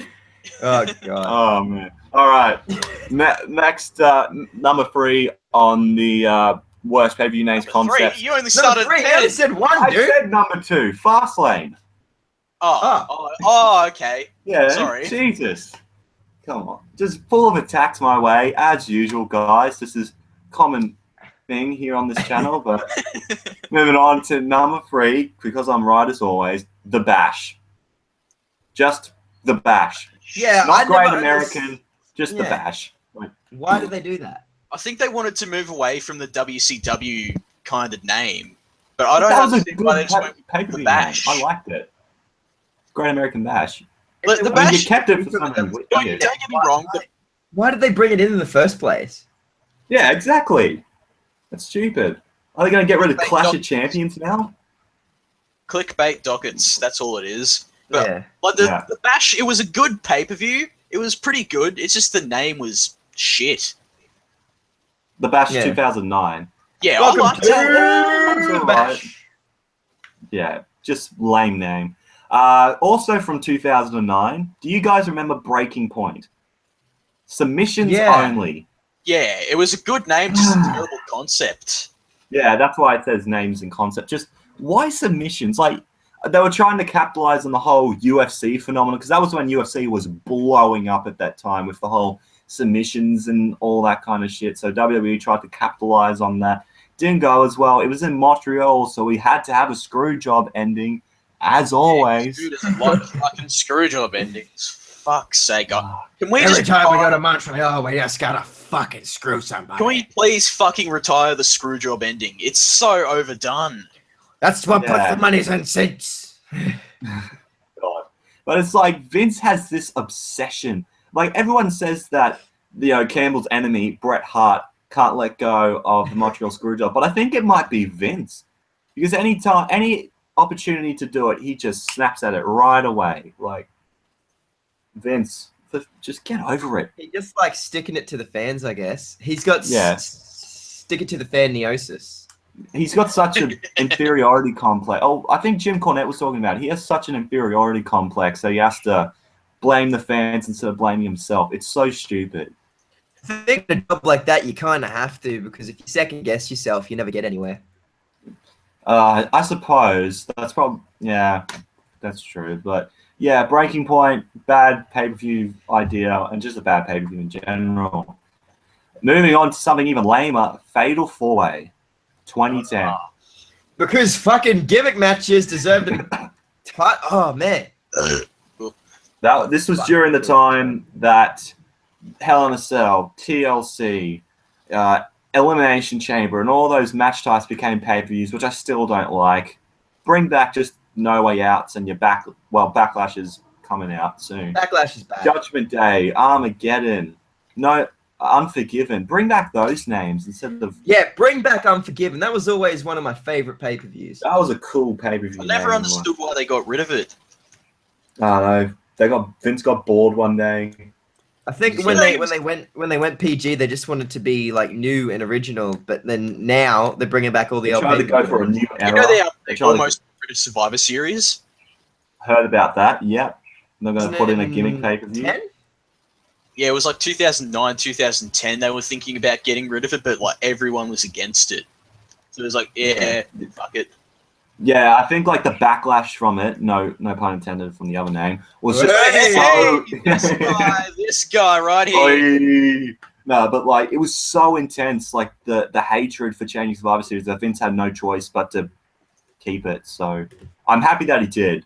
S1: Oh god.
S3: Oh man. All right. Next, number 3 on the worst pay-per-view names concept.
S2: You only started
S1: Number 3,
S2: 10.
S1: I only said 1, dude.
S3: I said number 2, Fastlane.
S2: Oh, okay.
S3: Yeah.
S2: Sorry.
S3: Jesus. Come on. Just full of attacks my way, as usual, guys. This is common thing here on this channel. But moving on to number 3, because I'm right as always, The Bash. Just The Bash.
S1: Yeah,
S3: Not
S1: I
S3: Great
S1: never
S3: American, just the
S1: Yeah.
S3: Bash. Like,
S1: Why did they do that?
S2: I think they wanted to move away from the WCW kind of name, but I don't
S3: that was a
S2: understand why they
S3: good
S2: just went
S3: pay-per-view
S2: the
S3: name.
S2: Bash.
S3: I liked it. Great American Bash.
S2: But the
S1: If they
S3: I mean,
S2: Bash-
S3: you kept it for so
S1: wanted
S3: many
S1: to-
S3: years.
S2: Don't get me wrong.
S1: Why did they bring it in the first place?
S3: Yeah, exactly. That's stupid. Are they going to get rid of
S2: Clickbait
S3: Clash of
S2: dockets.
S3: Champions now?
S2: Clickbait dockets. That's all it is. But
S1: Yeah.
S2: like
S3: Yeah.
S2: the Bash, it was a good pay per view. It was pretty good. It's just the name was shit.
S3: The Bash
S1: Yeah.
S3: 2009.
S2: Yeah,
S1: Welcome
S2: I liked
S1: to
S2: it.
S1: the
S3: Alright.
S1: Bash.
S3: Yeah, just lame name. Also from 2009, do you guys remember Breaking Point? Submissions
S1: Yeah.
S3: only.
S2: Yeah, it was a good name, just a terrible concept.
S3: Yeah, that's why it says names and concept. Just why submissions? Like, they were trying to capitalize on the whole UFC phenomenon because that was when UFC was blowing up at that time with the whole submissions and all that kind of shit. So WWE tried to capitalize on that. Didn't go as well. It was in Montreal, so we had to have a screw job ending, as always.
S2: Dude doesn't like fucking screwjob endings. Fuck's sake. Can we
S1: Every
S2: just
S1: time we
S2: retire-
S1: go to Montreal, we just gotta fucking screw somebody.
S2: Can we please fucking retire the screwjob ending? It's so overdone.
S1: That's what puts
S3: Yeah.
S1: the monies and cents.
S3: God. But it's like Vince has this obsession. Like everyone says that Campbell's enemy, Bret Hart, can't let go of the Montreal Screwjob, but I think it might be Vince. Because any opportunity to do it, he just snaps at it right away. Like Vince, just get over it.
S1: He just like sticking it to the fans, I guess. He's got
S3: Yeah.
S1: stick it to the fan neosis.
S3: He's got such an inferiority complex. Oh, I think Jim Cornette was talking about it. He has such an inferiority complex that he has to blame the fans instead of blaming himself. It's so stupid.
S1: I think in a job like that, you kind of have to, because if you second guess yourself, you never get anywhere.
S3: I suppose that's probably that's true. But yeah, Breaking Point, bad pay-per-view idea, and just a bad pay-per-view in general. Moving on to something even lamer, Fatal 4-Way, 2010.
S1: Because fucking gimmick matches deserve to be oh, man.
S3: This was during the time that Hell in a Cell, TLC, Elimination Chamber, and all those match types became pay-per-views, which I still don't like. Bring back just No Way Outs and your Backlash is coming out soon.
S1: Backlash is bad.
S3: Judgment Day, Armageddon, Unforgiven. Bring back those names instead of...
S1: Yeah, bring back Unforgiven. That was always one of my favorite pay-per-views.
S3: That was a cool pay-per-view.
S2: I never understood why they got rid of it.
S3: I know. Vince got bored one day.
S1: I think when they went PG, they just wanted to be like new and original. But then now they're bringing back all the
S3: They
S1: old.
S3: tried to go for a new era.
S2: You know they
S3: tried to-
S2: almost got rid of Survivor Series?
S3: Heard about that, yep. They're going
S1: Wasn't
S3: to put
S1: it
S3: in a gimmick pay-per-view.
S1: 10?
S2: Yeah, it was like 2009, 2010. They were thinking about getting rid of it, but like everyone was against it. So it was like, fuck it.
S3: Yeah, I think like the backlash from it, no pun intended from the other name, was just
S2: This guy right here.
S3: No, but like it was so intense, like the hatred for changing Survivor Series that Vince had no choice but to keep it. So I'm happy that he did,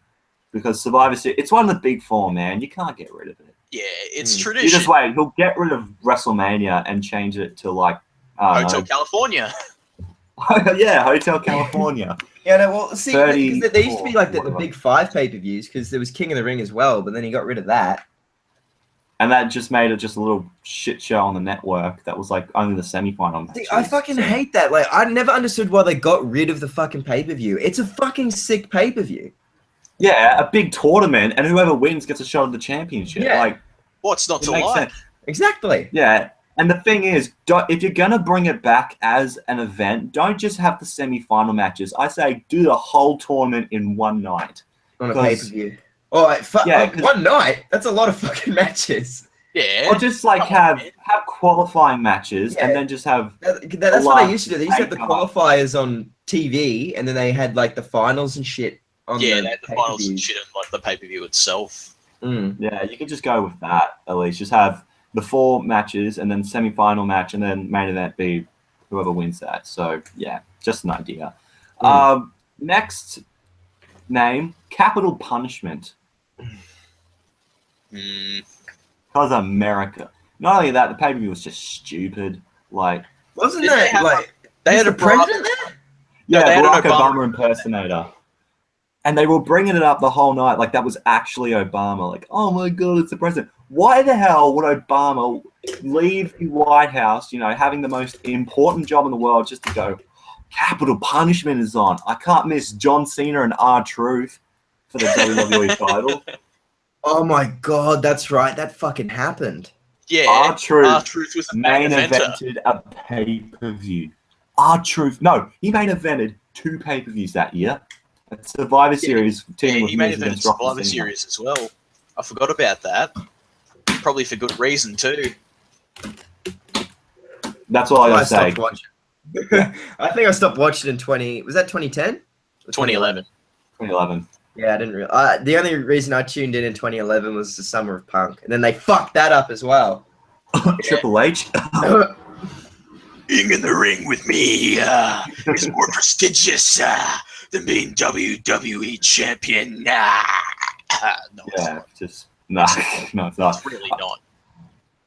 S3: because Survivor Series, it's one of the big four, man. You can't get rid of it.
S2: Yeah, it's
S3: You
S2: tradition.
S3: just wait. He'll get rid of WrestleMania and change it to like
S2: Hotel California.
S3: yeah, Hotel California.
S1: Yeah, no, well, see, because there used to be like the
S3: whatever.
S1: big 5 pay-per-views, because there was King of the Ring as well, but then he got rid of that.
S3: And that just made it just a little shit show on the network that was like only the semifinal matches.
S1: See, I fucking hate that. Like, I never understood why they got rid of the fucking pay-per-view. It's a fucking sick pay-per-view.
S3: Yeah, a big tournament, and whoever wins gets a shot at the championship.
S1: Yeah.
S3: Like,
S2: What's not
S3: it
S2: to
S3: makes
S2: like?
S3: sense.
S1: Exactly.
S3: Yeah, and the thing is, if you're gonna bring it back as an event, don't just have the semifinal matches. I say do the whole tournament in one night.
S1: On a
S3: 'Cause-
S1: pay-per-view. Oh, one night? That's a lot of fucking matches.
S2: Yeah.
S3: Or just like
S2: Come on,
S3: have
S2: man.
S3: qualifying matches,
S1: Yeah.
S3: and then just have
S1: That's what they used to do. They used to have the
S3: Takeover.
S1: qualifiers on TV, and then they had like the finals and shit on
S2: Yeah,
S1: the
S2: they had the finals and
S1: pay-per-view.
S2: shit on like the pay-per-view itself.
S3: Yeah, you could just go with that at least. Just have the 4 matches and then semi-final match and then main event be whoever wins that. So yeah, just an idea. Next name, Capital Punishment. Because America. Not only that, the pay-per-view was just stupid. Like,
S1: Wasn't
S2: Did
S1: that
S2: they have-
S1: like
S2: They
S1: was
S2: had
S1: the
S2: a Barack-
S1: president there?
S3: yeah,
S2: they had an
S3: Barack
S2: Obama
S3: Obama impersonator. And they were bringing it up the whole night like that was actually Obama. Like, oh my God, it's the president. Why the hell would Obama leave the White House, you know, having the most important job in the world just to go, capital punishment is on. I can't miss John Cena and R-Truth for the WWE title.
S1: Oh my God, that's right. That fucking happened.
S2: Yeah,
S3: R-Truth
S2: was the
S3: main
S2: eventer.
S3: evented a pay-per-view. R-Truth, no, he main evented 2 pay-per-views that year. A Survivor Series teaming with
S2: he made
S3: Miz
S2: it in
S3: against Rock and
S2: Survivor
S3: Cena.
S2: Series as well. I forgot about that. Probably for good reason too.
S3: That's all I gotta say.
S1: Stopped watching. I think I stopped watching in 20. Was that 2010?
S2: 2011.
S3: 2011.
S1: Yeah, I didn't really. The only reason I tuned in 2011 was the Summer of Punk, and then they fucked that up as well.
S3: Triple H.
S2: Being in the ring with me is more prestigious than being WWE champion. No, it's
S3: Yeah,
S2: not.
S3: just no, no, it's not.
S2: It's really not.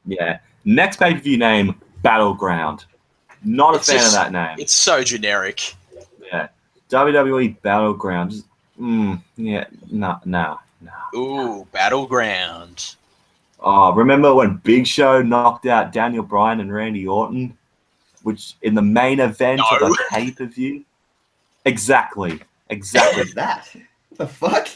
S3: Yeah. Next pay-per-view name, Battleground. Not a
S2: It's
S3: fan
S2: just-
S3: of that name.
S2: It's so generic.
S3: Yeah. WWE Battleground. Just, yeah, no.
S2: Ooh, Battleground.
S3: Oh, remember when Big Show knocked out Daniel Bryan and Randy Orton, which in the main event of
S2: No.
S3: the pay-per-view? Exactly.
S1: What is that? What the fuck?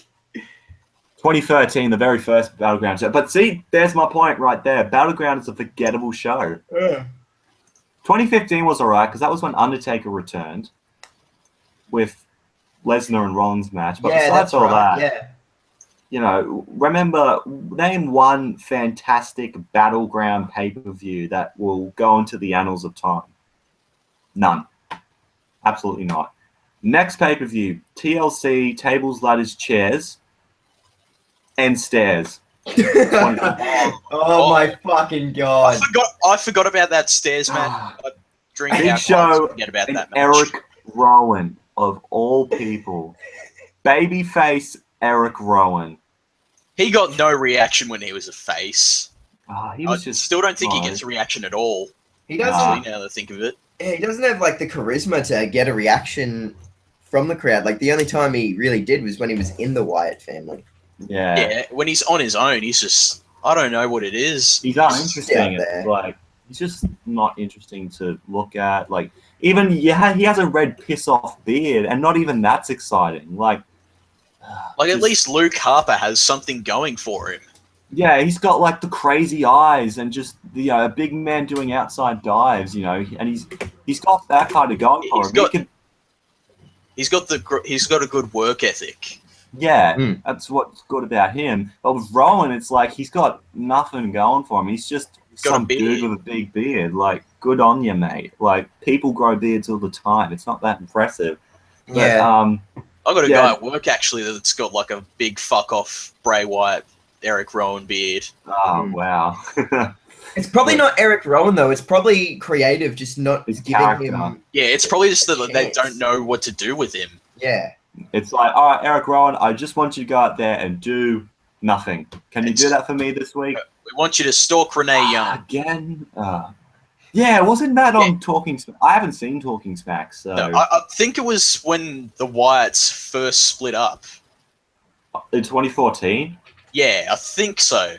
S3: 2013, the very first Battleground show. But see, there's my point right there. Battleground is a forgettable show. 2015 was alright because that was when Undertaker returned with Lesnar and Rollins match. But
S1: Yeah,
S3: besides
S1: that's
S3: all
S1: right.
S3: that,
S1: Yeah.
S3: you know, remember, name one fantastic Battleground pay-per-view that will go into the annals of time. None. Absolutely not. Next pay-per-view, TLC, tables, ladders, chairs, and stairs.
S1: Oh my fucking God.
S2: I forgot about that stairs match. Drink
S3: Big
S2: alcohol,
S3: Show
S2: forget about
S3: and
S2: that match.
S3: Eric Rowan, of all people. Babyface Eric Rowan.
S2: He got no reaction when he was a face.
S3: He
S2: I
S3: was just
S2: still don't think he
S3: oh,
S2: gets a reaction at all.
S1: He doesn't.
S2: Actually, now that I think of it.
S1: Yeah, he doesn't have like the charisma to get a reaction from the crowd. Like the only time he really did was when he was in the Wyatt family.
S2: Yeah, when he's on his own, he's just I don't know what it is.
S3: He's uninteresting.
S1: out there.
S3: It's like he's just not interesting to look at. Like even he has a red piss off beard, and not even that's exciting. Like
S2: Like at
S3: just-
S2: least Luke Harper has something going for him.
S3: yeah, he's got like the crazy eyes and just a big man doing outside dives, you know, and he's got that kind of going for him.
S2: He's got a good work ethic.
S3: Yeah, that's what's good about him. But with Rowan, it's like he's got nothing going for him. He's just
S2: got
S3: some
S2: a beard.
S3: dude with a big beard. Like, good on you, mate. Like, people grow beards all the time. It's not that impressive. But,
S1: Yeah.
S2: I got a
S3: Yeah.
S2: guy at work actually that's got like a big fuck off Bray Wyatt, Eric Rowan beard.
S3: Oh, wow.
S1: It's probably not Eric Rowan though. It's probably creative, just not
S3: His
S1: giving
S3: character.
S1: him.
S2: Yeah, it's probably just that they
S1: Chance.
S2: don't know what to do with him.
S1: Yeah.
S3: It's like, all right, Eric Rowan, I just want you to go out there and do nothing. Can you do that for me this week?
S2: We want you to stalk Renee Young.
S3: Again? Yeah, wasn't that on Talking Smack? I haven't seen Talking Smack, so...
S2: No, I think it was when the Wyatts first split up.
S3: In 2014?
S2: Yeah, I think so.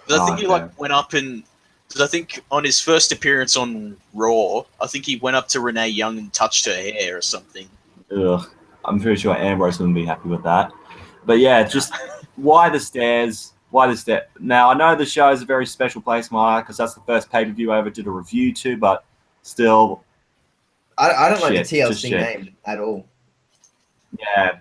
S2: 'Cause I think he like went up and because I think on his first appearance on Raw, I think he went up to Renee Young and touched her hair or something.
S3: Ugh. I'm pretty sure Ambrose wouldn't be happy with that. But yeah, just why the stairs? Why the step? Now, I know the show is a very special place in my heart because that's the first pay-per-view I ever did a review to, but still,
S1: I don't like the
S3: Shit, just
S1: TLC
S3: shit.
S1: name at all.
S3: yeah,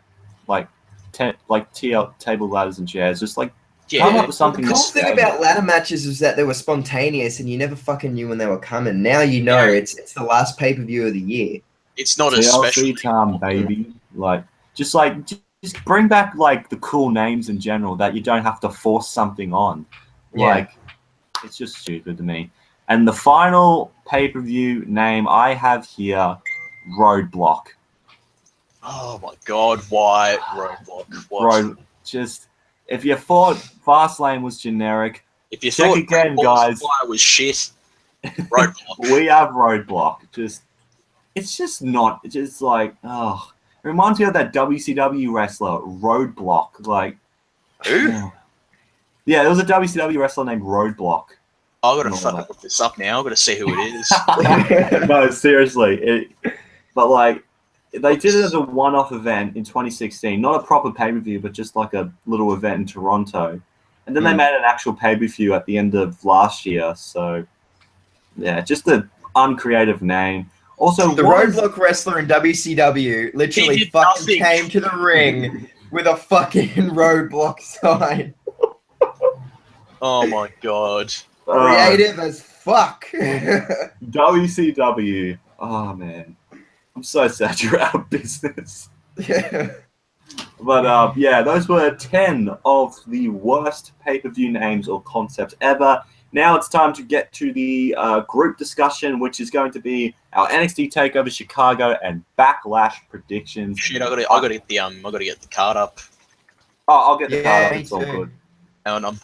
S3: like table ladders and chairs, just like
S2: Yeah,
S3: come up with something.
S1: The cool
S3: that's
S1: thing
S3: stable.
S1: about ladder matches is that they were spontaneous and you never fucking knew when they were coming. Now you know it's the last pay-per-view of the year.
S2: it's not as special.
S3: TLC time, baby. Like just bring back like the cool names in general that you don't have to force something on.
S1: Yeah.
S3: Like it's just stupid to me. And the final pay-per-view name I have here, Roadblock.
S2: Oh my god, why Roadblock? What?
S3: Road just If you thought Fastlane was generic,
S2: If you
S3: check
S2: thought
S3: again,
S2: Paul's
S3: guys.
S2: Fire was shit, Roadblock.
S3: We have Roadblock. It's just not. It's just like, oh, it reminds me of that WCW wrestler Roadblock. Like,
S2: Who?
S3: oh. Yeah, there was a WCW wrestler named Roadblock.
S2: I've got to fucking look this up now. I've got to see who it is.
S3: No, seriously. But like, they did it as a one-off event in 2016, not a proper pay-per-view, but just like a little event in Toronto. And then they made an actual pay-per-view at the end of last year. So, yeah, just an uncreative name. Also,
S1: the Roadblock wrestler in WCW literally fucking came to the ring with a fucking Roadblock sign.
S3: Oh
S2: my god.
S1: Creative as fuck.
S3: WCW. Oh man, I'm so sad you're out of business.
S1: Yeah.
S3: But yeah, those were 10 of the worst pay-per-view names or concepts ever. Now it's time to get to the group discussion, which is going to be our NXT TakeOver Chicago and Backlash predictions.
S2: Shit, I gotta get the card up.
S3: Oh, I'll get the card up. It's all good.
S2: And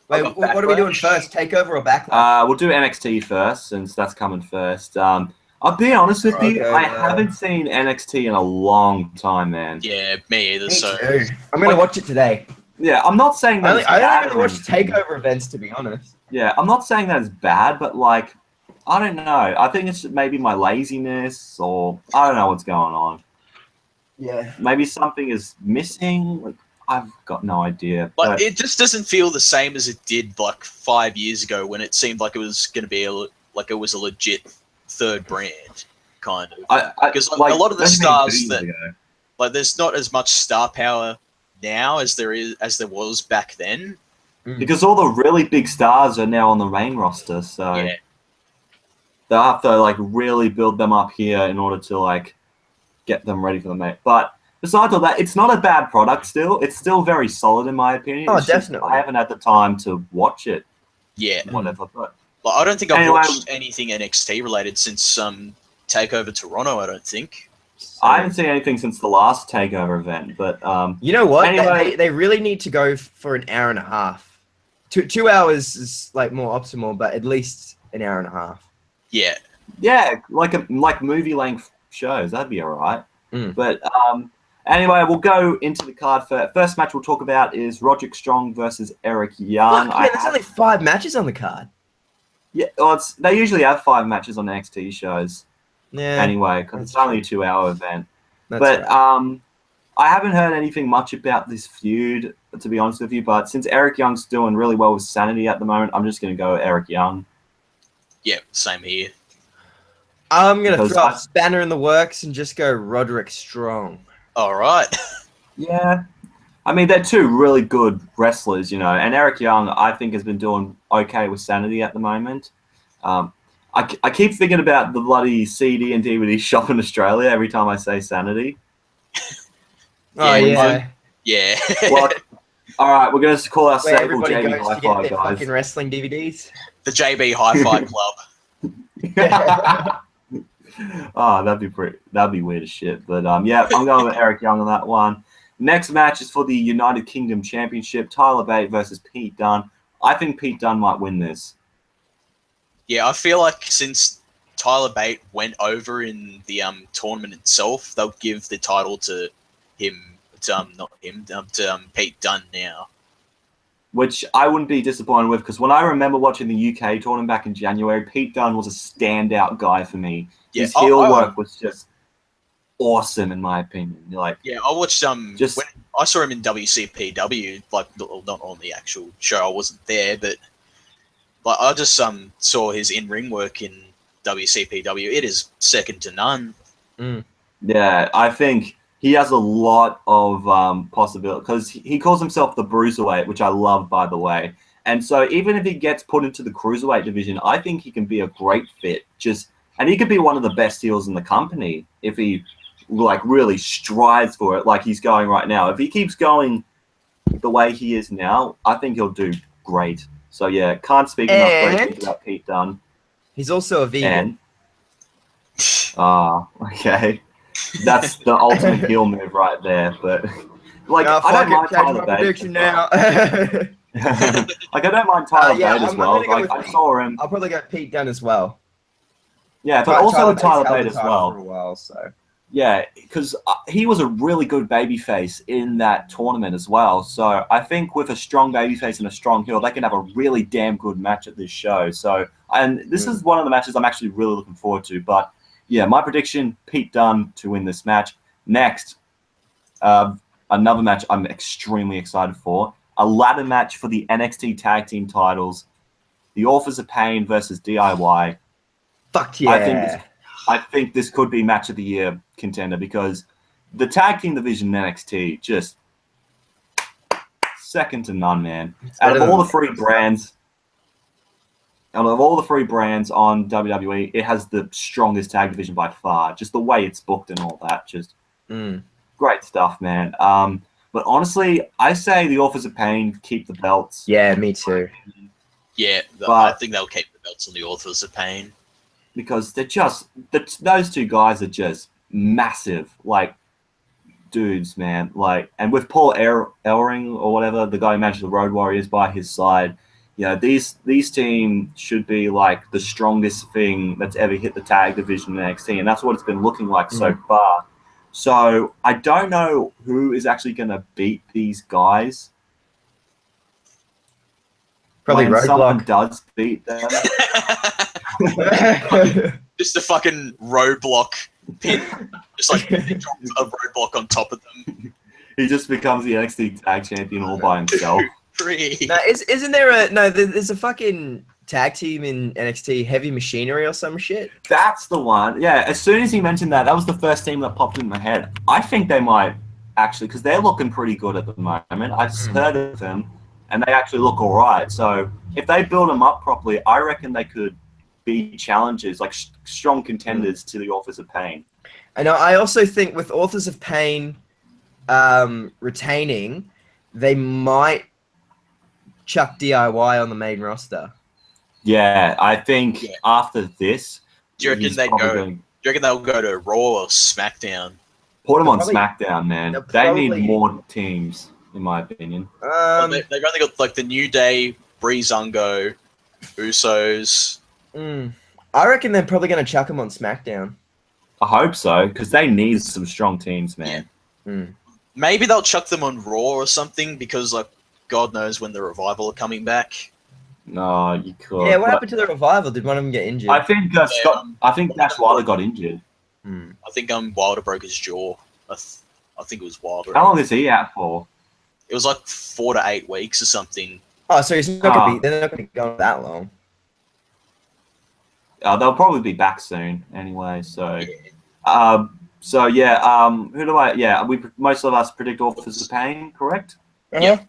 S1: Wait, what are we doing first? TakeOver or Backlash?
S3: We'll do NXT first, since that's coming first. I'll be honest with you, I haven't seen NXT in a long time, man.
S2: Yeah, me either.
S1: Me
S2: so
S1: too. I'm gonna watch it today.
S3: Yeah, I'm not saying that
S1: I don't even watch TakeOver events, to be honest.
S3: Yeah, I'm not saying that it's bad, but like, I don't know. I think it's maybe my laziness, or I don't know what's going on.
S1: Yeah.
S3: Maybe something is missing. Like, I've got no idea.
S2: But it just doesn't feel the same as it did like 5 years ago when it seemed like it was going to be like it was a legit third brand, kind of. Because a lot of the stars like there's not as much star power now as there was back then.
S3: Because all the really big stars are now on the main roster, so they'll have to like really build them up here in order to like get them ready for the main. But besides all that, it's not a bad product still. It's still very solid in my opinion.
S1: Oh,
S3: it's
S1: definitely.
S3: I haven't had the time to watch it.
S2: Yeah.
S3: Whatever. But
S2: like, I don't think I've watched anything NXT related since TakeOver Toronto, I don't think.
S3: I haven't seen anything since the last TakeOver event, but
S1: you know what?
S3: Anyway,
S1: they really need to go for an hour and a half. 2 hours is like more optimal, but at least an hour and a half.
S2: Yeah.
S3: Yeah, like movie length shows, that'd be alright. But anyway, we'll go into the card. First match we'll talk about is Roderick Strong versus Eric Young.
S1: Fuck, there's only 5 matches on the card.
S3: Yeah, well, they usually have 5 matches on NXT shows.
S1: Yeah.
S3: Anyway, because it's only a 2-hour event.
S1: That's
S3: but
S1: right.
S3: I haven't heard anything much about this feud, to be honest with you. But since Eric Young's doing really well with Sanity at the moment, I'm just going to go Eric Young.
S2: Yeah, same here.
S1: I'm going to throw a spanner in the works and just go Roderick Strong.
S2: All right.
S3: Yeah. I mean, they're 2 really good wrestlers, you know. And Eric Young, I think, has been doing okay with Sanity at the moment. I keep thinking about the bloody CD and DVD shop in Australia every time I say Sanity.
S1: Oh, yeah.
S2: Yeah.
S3: Well, all right, we're going to call our
S1: Where
S3: stable
S1: everybody
S3: JB
S1: goes to
S3: Hi-Fi,
S1: get their
S3: guys.
S1: fucking wrestling DVDs.
S2: The JB Hi-Fi Club.
S3: Oh, that'd be weird as shit. But yeah, I'm going with Eric Young on that one. Next match is for the United Kingdom Championship, Tyler Bate versus Pete Dunne. I think Pete Dunne might win this.
S2: Yeah, I feel like since Tyler Bate went over in the tournament itself, they'll give the title to him. To Pete Dunne now.
S3: Which I wouldn't be disappointed with, because when I remember watching the UK tournament back in January, Pete Dunne was a standout guy for me.
S2: Yeah,
S3: his heel work was just awesome, in my opinion. Like,
S2: yeah, I watched when I saw him in WCPW, like not on the actual show. I wasn't there, but like I just saw his in-ring work in WCPW. It is second to none.
S3: Yeah, I think he has a lot of possibility, because he calls himself the Bruiserweight, which I love, by the way. And so even if he gets put into the Cruiserweight division, I think he can be a great fit. And he could be one of the best heels in the company if he like really strives for it, like he's going right now. If he keeps going the way he is now, I think he'll do great. So yeah, can't speak enough great things about Pete Dunne.
S1: He's also a vegan.
S3: Okay. That's the ultimate heel move right there. But Like,
S1: No,
S3: I don't
S1: fuck it,
S3: mind
S1: change
S3: Tyler
S1: my
S3: Bate.
S1: prediction now.
S3: Like, I don't mind Tyler
S1: yeah,
S3: Bate as
S1: I'm
S3: well.
S1: gonna go
S3: Like,
S1: with
S3: I
S1: Pete.
S3: saw him.
S1: I'll probably go Pete Dunne as well.
S3: Yeah, but also with
S1: Bates
S3: Tyler
S1: held
S3: Bate
S1: the
S3: as
S1: title
S3: well.
S1: for a while, so.
S3: Yeah, because he was a really good babyface in that tournament as well. So I think with a strong babyface and a strong heel, they can have a really damn good match at this show. So, and this is one of the matches I'm actually really looking forward to. But yeah, my prediction: Pete Dunne to win this match. Next, another match I'm extremely excited for: a ladder match for the NXT Tag Team titles. The Authors of Pain versus DIY.
S1: Fuck yeah.
S3: I think this could be match of the year contender because the tag team division in NXT just second to none, man. Out of all the three brands on WWE, it has the strongest tag division by far. Just the way it's booked and all that, just great stuff, man. But honestly, I say the Authors of Pain keep the belts.
S1: Yeah, me too.
S2: Yeah, I think they'll keep the belts on the Authors of Pain.
S3: Because they're just those two guys are just massive, like dudes, man. Like, and with Paul Ellering or whatever, the guy who managed the Road Warriors by his side, you know, these teams should be like the strongest thing that's ever hit the tag division in NXT, and that's what it's been looking like so far. So I don't know who is actually going to beat these guys.
S1: Probably
S3: when someone
S1: Roadblock.
S3: does beat them.
S2: Just a fucking roadblock pin. Just like a roadblock on top of them.
S3: He just becomes the NXT tag champion all by himself.
S1: No, isn't there there's a fucking tag team in NXT, Heavy Machinery or some shit?
S3: That's the one. Yeah, as soon as he mentioned that, that was the first team that popped in my head. I think they might actually, because they're looking pretty good at the moment. I've heard of them, and they actually look all right. So if they build them up properly, I reckon they could be challengers, like strong contenders to the Authors of Pain.
S1: And I also think with Authors of Pain retaining, they might chuck DIY on the main roster.
S3: Yeah, I think after this,
S2: do you reckon do you reckon they'll go to Raw or SmackDown?
S3: Put them on SmackDown, man. They need more teams, in my opinion.
S2: They've only got like the New Day, Breezango, Usos.
S1: I reckon they're probably going to chuck them on SmackDown.
S3: I hope so, because they need some strong teams, man.
S1: Yeah.
S2: Maybe they'll chuck them on Raw or something, because like God knows when the Revival are coming back.
S3: No, you could.
S1: Yeah, what happened to the Revival? Did one of them get injured?
S3: I think I think Dash Wilder got injured.
S2: I think Wilder broke his jaw. I think it was Wilder.
S3: How long is he out for?
S2: It was like 4 to 8 weeks or something.
S1: Oh, so he's not going to be. They're not going to go that long.
S3: They'll probably be back soon anyway. So, who do I? Yeah, most of us predict Authors of Pain, correct?
S2: Yeah.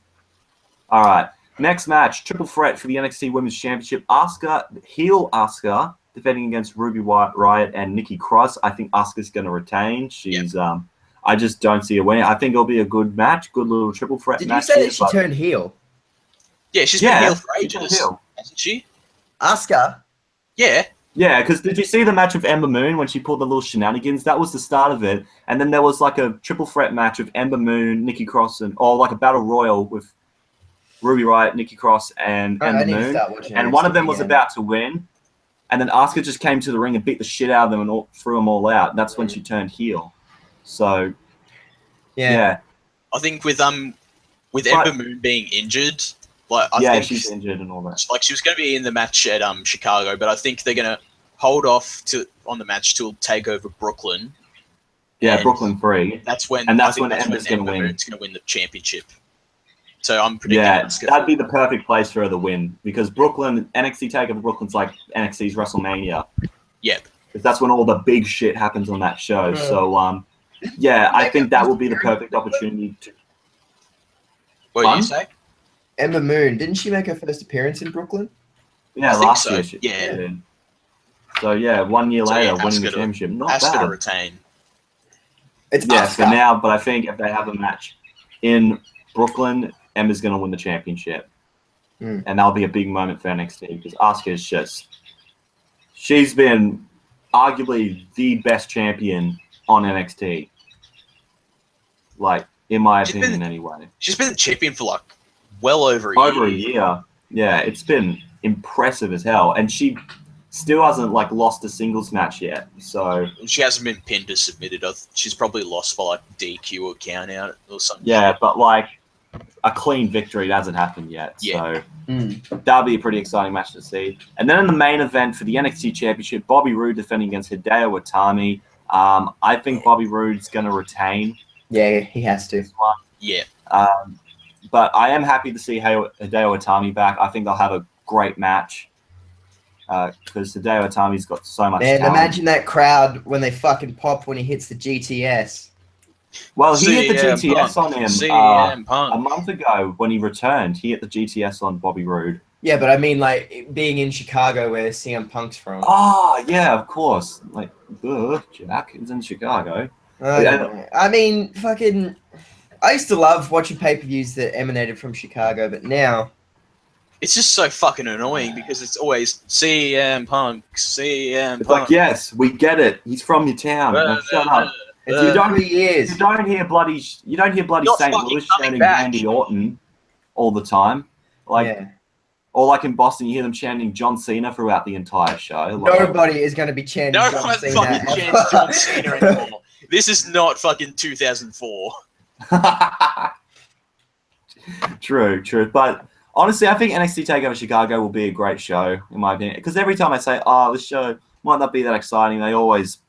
S3: All right. Next match, triple threat for the NXT Women's Championship. Heel Asuka defending against Ruby Riott and Nikki Cross. I think Asuka's going to retain. She's I just don't see a winner. I think it'll be a good match, good little triple threat match.
S1: Did you say that she turned heel?
S2: Yeah, she's been heel for ages, hasn't she?
S1: Asuka?
S2: Yeah.
S3: Yeah, because did you see the match with Ember Moon when she pulled the little shenanigans? That was the start of it. And then there was like a triple threat match with Ember Moon, Nikki Cross, or like a battle royal with Ruby Riott, Nikki Cross, and Ember Moon. And one of them was about to win. And then Asuka just came to the ring and beat the shit out of them and threw them all out. That's when she turned heel. So, yeah.
S2: I think with Ember Moon being injured, I think
S3: she's injured and all that.
S2: Like she was going to be in the match at Chicago, but I think they're going to hold off on the match till TakeOver Brooklyn.
S3: Yeah, Brooklyn 3.
S2: That's when
S3: Ember's going to win.
S2: Moon's going to win the championship. So I'm predicting.
S3: Yeah, that'd be the perfect place for her to win because NXT TakeOver Brooklyn's like NXT's WrestleMania.
S2: Yep.
S3: Because that's when all the big shit happens on that show. So, I think that would be the perfect opportunity to.
S2: What did you say?
S1: Ember Moon, didn't she make her first appearance in Brooklyn?
S3: Yeah, last year.
S2: Yeah.
S3: So 1 year later, winning the championship. Not
S2: Asuka
S3: bad.
S2: To retain.
S1: It's
S3: for now, but I think if they have a match in Brooklyn, Ember's going to win the championship. And that'll be a big moment for NXT because Asuka's she's been arguably the best champion on NXT. Like, in my opinion, anyway.
S2: She's been champion for like well over
S3: a year. Yeah, it's been impressive as hell, and she still hasn't like lost a singles match yet. So
S2: she hasn't been pinned or submitted. She's probably lost by like DQ or count out or something.
S3: Yeah, but like a clean victory hasn't happened yet.
S2: Yeah.
S3: So that'll be a pretty exciting match to see. And then in the main event for the NXT Championship, Bobby Roode defending against Hideo Itami. I think Bobby Roode's going to retain.
S1: Yeah, he has to.
S2: Yeah.
S3: But I am happy to see Hideo Itami back. I think they'll have a great match because Hideo Itami's got so much talent.
S1: Imagine that crowd when they fucking pop when he hits the GTS.
S3: Well, he hit the GTS on him
S2: Punk.
S3: a month ago when he returned. He hit the GTS on Bobby Roode.
S1: Yeah, but I mean, like, being in Chicago where CM Punk's from.
S3: Oh, yeah, of course. Like, Jack is in Chicago.
S1: I mean, fucking... I used to love watching pay-per-views that emanated from Chicago, but now...
S2: It's just so fucking annoying because it's always CM Punk, CM Punk.
S3: It's like, yes, we get it. He's from your town. Shut up. You don't hear bloody St. Louis chanting Randy Orton all the time. Or like in Boston, you hear them chanting John Cena throughout the entire show.
S1: Nobody is going to be chanting John Cena.
S2: No one fucking chants John Cena anymore. This is not fucking 2004.
S3: True. But honestly, I think NXT TakeOver Chicago will be a great show, in my opinion. Because every time I say, this show might not be that exciting, they always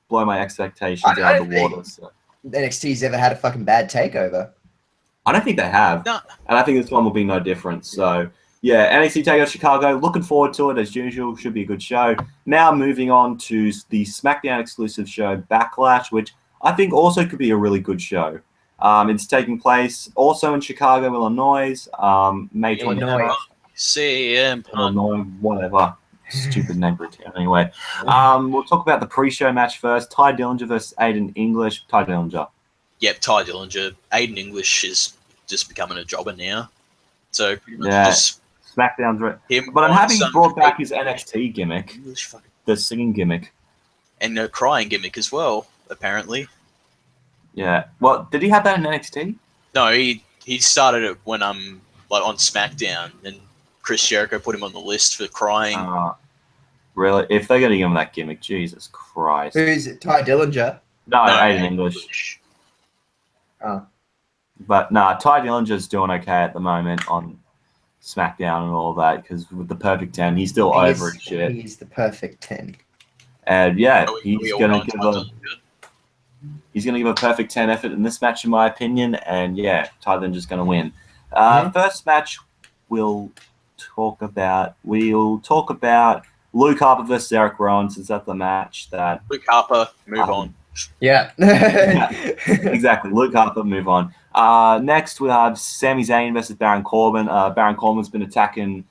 S3: blow my expectations out of the water. So.
S1: NXT's ever had a fucking bad takeover.
S3: I don't think they have.
S2: No.
S3: And I think this one will be no different. So, yeah, NXT TakeOver Chicago, looking forward to it as usual. Should be a good show. Now moving on to the SmackDown exclusive show, Backlash, which I think also could be a really good show. It's taking place also in Chicago, Illinois, May 24th.
S2: CM Punk.
S3: Illinois, whatever. Stupid name for a town anyway. We'll talk about the pre-show match first. Ty Dillinger versus Aiden English. Ty Dillinger.
S2: Yep, Ty Dillinger. Aiden English is just becoming a jobber now. So pretty much just
S3: SmackDown's right. But I'm happy he brought back his NXT gimmick. The singing gimmick.
S2: And the crying gimmick as well, apparently.
S3: Yeah. Well, did he have that in NXT?
S2: No, he started it when like on SmackDown, and Chris Jericho put him on the list for crying.
S3: Really? If they're going to give him that gimmick, Jesus Christ.
S1: Who's it? Ty Dillinger?
S3: No, Aiden English.
S1: Oh.
S3: But Ty Dillinger's doing okay at the moment on SmackDown and all that because with the perfect 10, he's still over his shit.
S1: He's the perfect 10.
S3: And he's going to give a perfect 10 effort in this match, in my opinion. And Ty Dillinger's going to win. First match, we'll talk about Luke Harper versus Eric Rowan, since that's the match that
S2: Luke Harper, move on.
S1: Yeah.
S3: Exactly. Luke Harper, move on. Next, we'll have Sami Zayn versus Baron Corbin. Baron Corbin's been attacking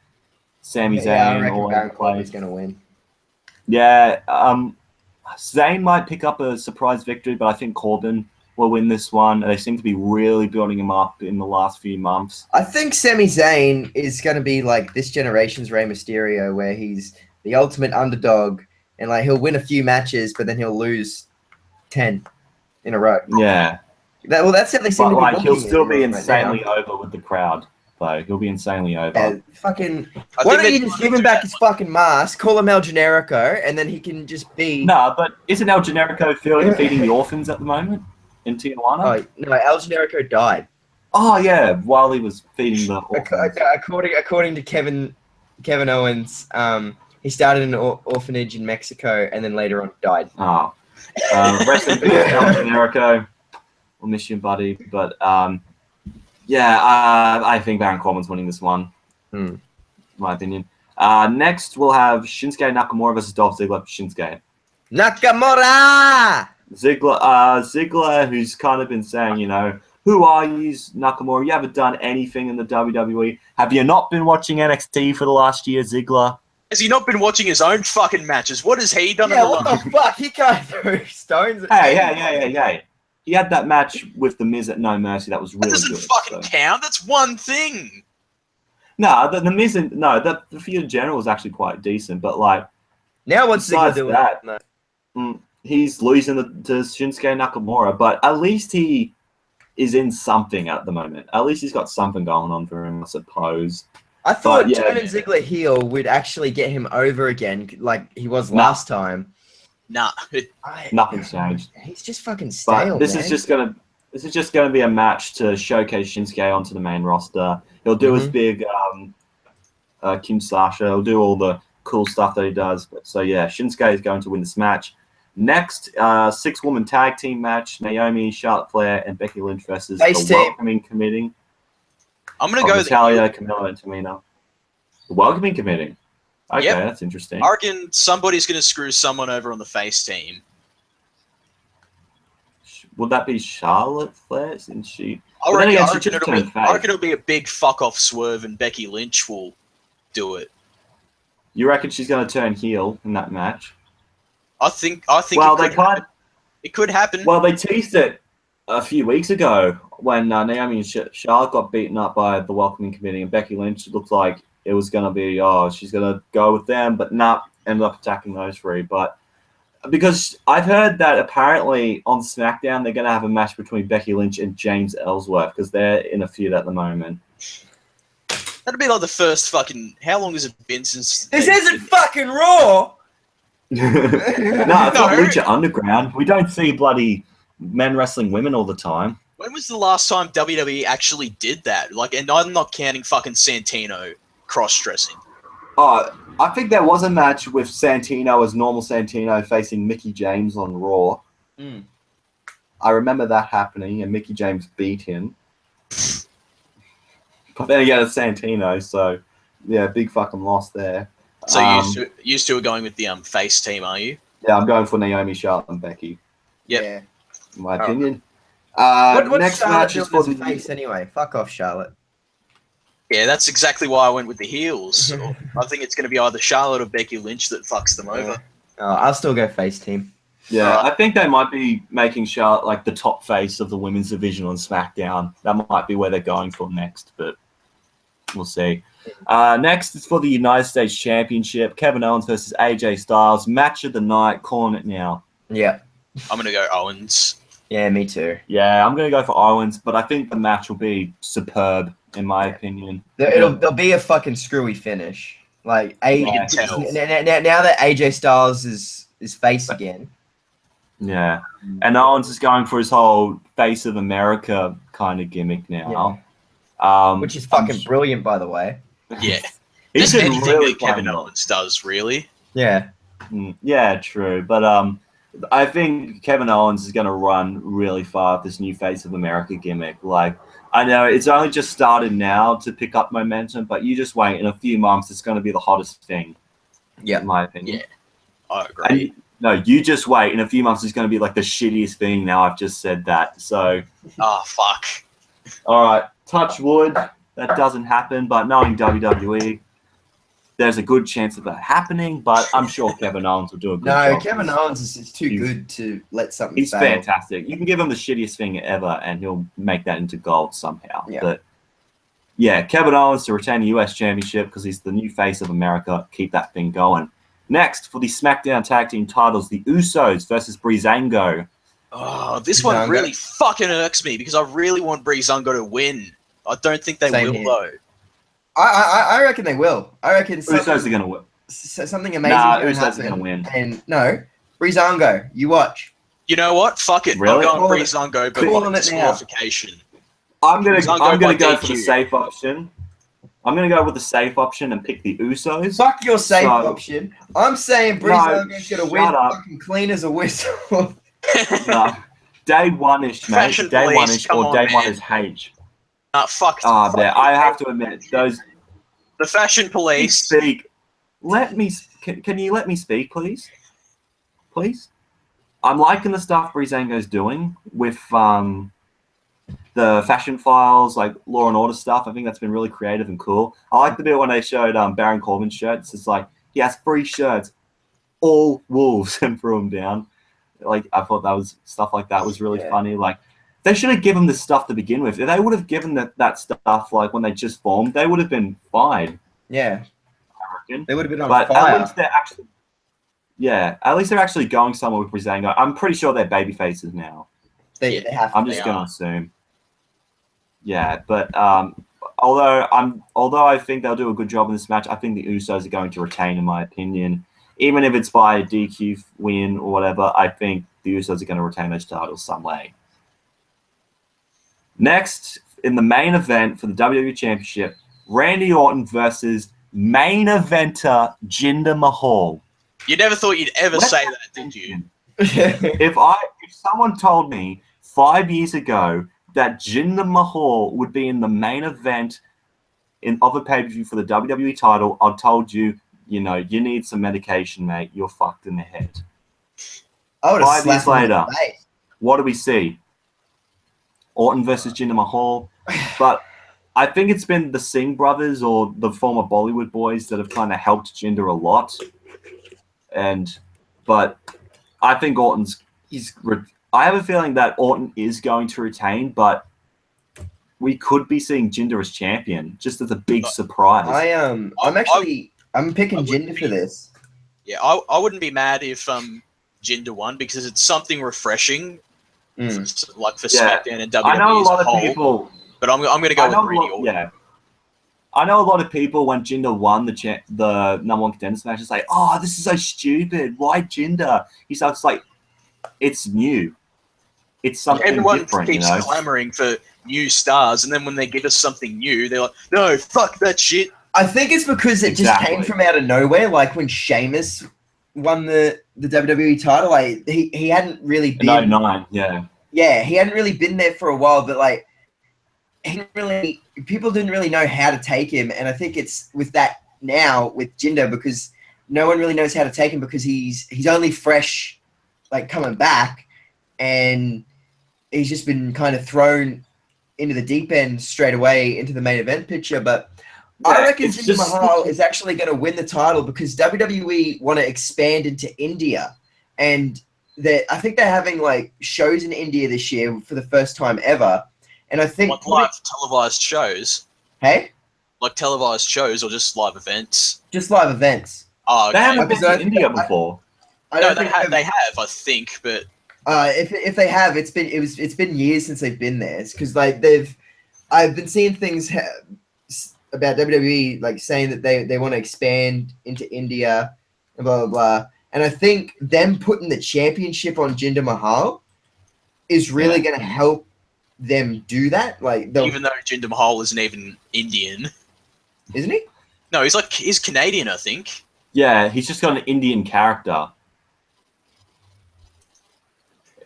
S3: Sami Zayn.
S1: I reckon Baron Corbin's going to win.
S3: Yeah. Zayn might pick up a surprise victory, but I think Corbin will win this one. They seem to be really building him up in the last few months.
S1: I think Sami Zayn is going to be like this generation's Rey Mysterio, where he's the ultimate underdog, and like he'll win a few matches, but then he'll lose 10 in a row.
S3: Yeah.
S1: That's how they seem to be.
S3: He'll still be insanely over with the crowd, though. He'll be insanely over.
S1: Yeah, why don't you just give him back his fucking mask, call him El Generico, and then he can just be...
S3: No, but isn't El Generico feeding the orphans at the moment in Tijuana?
S1: Oh, no, El Generico died.
S3: Oh, yeah, while he was feeding the orphans.
S1: According to Kevin Owens, he started an orphanage in Mexico and then later on died.
S3: Oh. Rest in peace, El Generico. We'll miss you, buddy. But, I think Baron Corbin's winning this one, in my opinion. Next, we'll have Shinsuke Nakamura versus Dolph Ziggler. Shinsuke.
S1: Nakamura!
S3: Ziggler, who's kind of been saying, who are you, Nakamura? You haven't done anything in the WWE. Have you not been watching NXT for the last year, Ziggler?
S2: Has he not been watching his own fucking matches? What has he done?
S1: Yeah, what the fuck? He can't throw stones at
S3: Hey. He had that match with The Miz at No Mercy. That was really good.
S2: That doesn't fucking count. That's one thing.
S3: No, the Miz the feud in general was actually quite decent, but like
S1: now what's Ziggler doing?
S3: That, he's losing to Shinsuke Nakamura, but at least he is in something at the moment. At least he's got something going on for him, I suppose.
S1: I thought
S3: yeah.
S1: turning Ziggler heel would actually get him over again, like he was last time.
S2: Nah.
S3: Nothing's changed.
S1: He's just fucking stale,
S3: But this
S1: man.
S3: is just gonna be a match to showcase Shinsuke onto the main roster. He'll do his big Kim Sasha. He'll do all the cool stuff that he does. So yeah, Shinsuke is going to win this match. Next, 6-woman tag team match: Naomi, Charlotte Flair, and Becky Lynch versus the Welcoming Committee.
S2: I'm gonna go
S3: Natalia, Camilla, and Tamina. The Welcoming Committee. Okay, that's interesting.
S2: I reckon somebody's gonna screw someone over on the face team.
S3: Would that be Charlotte Flair? Since she,
S2: I reckon it'll be a big fuck off swerve, and Becky Lynch will do it.
S3: You reckon she's going to turn heel in that match?
S2: I think.
S3: Well,
S2: it could happen.
S3: Well, they teased it a few weeks ago when Naomi and Charlotte got beaten up by the Welcoming Committee, and Becky Lynch looked like it was going to be, she's going to go with them, but ended up attacking those three. But because I've heard that apparently on SmackDown they're going to have a match between Becky Lynch and James Ellsworth because they're in a feud at the moment.
S2: That'd be like the first fucking. How long has it been since?
S1: This isn't fucking Raw.
S3: No, it's not Lucha Underground. We don't see bloody men wrestling women all the time.
S2: When was the last time WWE actually did that? Like, and I'm not counting fucking Santino cross-dressing.
S3: Oh, I think there was a match with Santino as normal Santino facing Mickie James on Raw. I remember that happening, and Mickie James beat him. But then again, it's Santino, so yeah, big fucking loss there.
S2: So you two are going with the face team, are you?
S3: Yeah, I'm going for Naomi, Charlotte, and Becky.
S2: Yep.
S1: Yeah.
S3: In my opinion.
S1: What's
S3: next
S1: Charlotte
S3: match is for the
S1: face anyway. Fuck off, Charlotte.
S2: Yeah, that's exactly why I went with the heels. I think it's going to be either Charlotte or Becky Lynch that fucks them over.
S1: I'll still go face team.
S3: Yeah, I think they might be making Charlotte like the top face of the women's division on SmackDown. That might be where they're going for next, but we'll see. Next is for the United States Championship. Kevin Owens versus AJ Styles. Match of the night. Calling it now.
S1: Yeah.
S2: I'm going to go Owens.
S1: Yeah, me too.
S3: Yeah, I'm going to go for Owens, but I think the match will be superb, in my opinion.
S1: There'll be a fucking screwy finish. Like, now that AJ Styles is face again.
S3: Yeah. And Owens is going for his whole face of America kind of gimmick now.
S1: Yeah. Which is fucking brilliant, by the way.
S2: Yeah.
S3: He's
S2: Just
S3: been
S2: anything
S3: really
S2: that Kevin Owens does, really.
S1: Yeah.
S3: Yeah, true. But I think Kevin Owens is going to run really far with this new face of America gimmick. Like, I know it's only just started now to pick up momentum, but you just wait. In a few months, it's going to be the hottest thing.
S1: Yeah.
S3: In my opinion.
S2: Yeah. I agree.
S3: No, you just wait. In a few months, it's going to be like the shittiest thing. Now I've just said that. So.
S2: Oh, fuck.
S3: All right. Touch wood. That doesn't happen. But knowing WWE, there's a good chance of that happening. But I'm sure Kevin Owens will do a good job.
S1: No, Kevin Owens is too good to let something
S3: He's
S1: fail.
S3: fantastic. You can give him the shittiest thing ever, and he'll make that into gold somehow.
S1: Yeah.
S3: But yeah, Kevin Owens to retain the US Championship because he's the new face of America. Keep that thing going. Next, for the SmackDown Tag Team titles, the Usos versus Breezango.
S2: Oh, this one really fucking irks me because I really want Breezango to win. I don't think they will, though.
S1: I reckon they will. I reckon
S3: Usos are going to win.
S1: Something amazing
S3: Usos are going to win.
S1: And no, Breezango, you watch.
S2: You know what? Fuck it.
S3: Really?
S2: I'm going Breezango, but disqualification.
S3: I'm going to go for the safe option. I'm going to go with the safe option and pick the Usos.
S1: Fuck your safe option. I'm saying Breezango's going to win fucking clean as a whistle.
S3: No. Day one-ish, mate. Day one-ish or day one is H.
S2: Fuck.
S3: I have to admit, those...
S2: The fashion police.
S3: Speak. Can you let me speak, please? Please? I'm liking the stuff Breezango's doing with the fashion files, like Law and Order stuff. I think that's been really creative and cool. I like the bit when they showed Baron Corbin's shirts. It's like, he has 3 shirts, all wolves, and threw them down. Like, I thought that was stuff like that was really funny. Like, they should have given this stuff to begin with. If they would have given that stuff, like, when they just formed, they would have been fine.
S1: Yeah.
S3: I reckon.
S1: They would have been on
S3: but
S1: fire.
S3: At least they're actually... Yeah, at least they're actually going somewhere with Breezango. I'm pretty sure they're baby faces now.
S1: They have to.
S3: I'm just going to assume. Yeah, but although I think they'll do a good job in this match, I think the Usos are going to retain, in my opinion. Even if it's by a DQ win or whatever, I think the Usos are going to retain those titles some way. Next, in the main event for the WWE Championship, Randy Orton versus main eventer Jinder Mahal.
S2: You never thought you'd ever say that, did you?
S3: If someone told me 5 years ago that Jinder Mahal would be in the main event of a pay-per-view for the WWE title, I told you, you need some medication, mate. You're fucked in the head. 5 years later, what do we see? Orton versus Jinder Mahal. But I think it's been the Singh brothers or the former Bollywood boys that have kind of helped Jinder a lot. But I think I have a feeling that Orton is going to retain, but we could be seeing Jinder as champion, just as a big surprise.
S1: I'm picking Jinder for this.
S2: Yeah, I wouldn't be mad if Jinder won, because it's something refreshing, for SmackDown and WWE
S3: I know a lot
S2: as a whole.
S3: of people,
S2: but I'm going to go with Randy Orton.
S3: Yeah, I know a lot of people when Jinder won the number one contenders match, it's like, oh, this is so stupid. Why Jinder? He starts like, it's new. It's something
S2: Everyone
S3: different.
S2: Keeps clamoring for new stars, and then when they give us something new, they're like, no, fuck that shit.
S1: I think it's because it just came from out of nowhere. Like when Sheamus won the WWE title, like he hadn't really been.
S3: In 09, yeah.
S1: Yeah, he hadn't really been there for a while, but like people didn't really know how to take him, and I think it's with that now with Jinder, because no one really knows how to take him because he's only fresh, like coming back, and he's just been kind of thrown into the deep end straight away into the main event picture. But yeah, I reckon Jinder Mahal is actually going to win the title because WWE want to expand into India, and I think they're having like shows in India this year for the first time ever. And I think
S2: live televised shows.
S1: Hey,
S2: like televised shows or just live events?
S1: Just live events.
S2: Oh, okay.
S3: They haven't been to India before.
S2: No, they have, I think, but
S1: if they have, it's been years since they've been there. It's because like I've been seeing things about WWE like saying that they want to expand into India and blah blah blah. And I think them putting the championship on Jinder Mahal is really going to help them do that. Like
S2: even though Jinder Mahal isn't even Indian,
S1: isn't he?
S2: No, he's Canadian, I think.
S3: Yeah, he's just got an Indian character.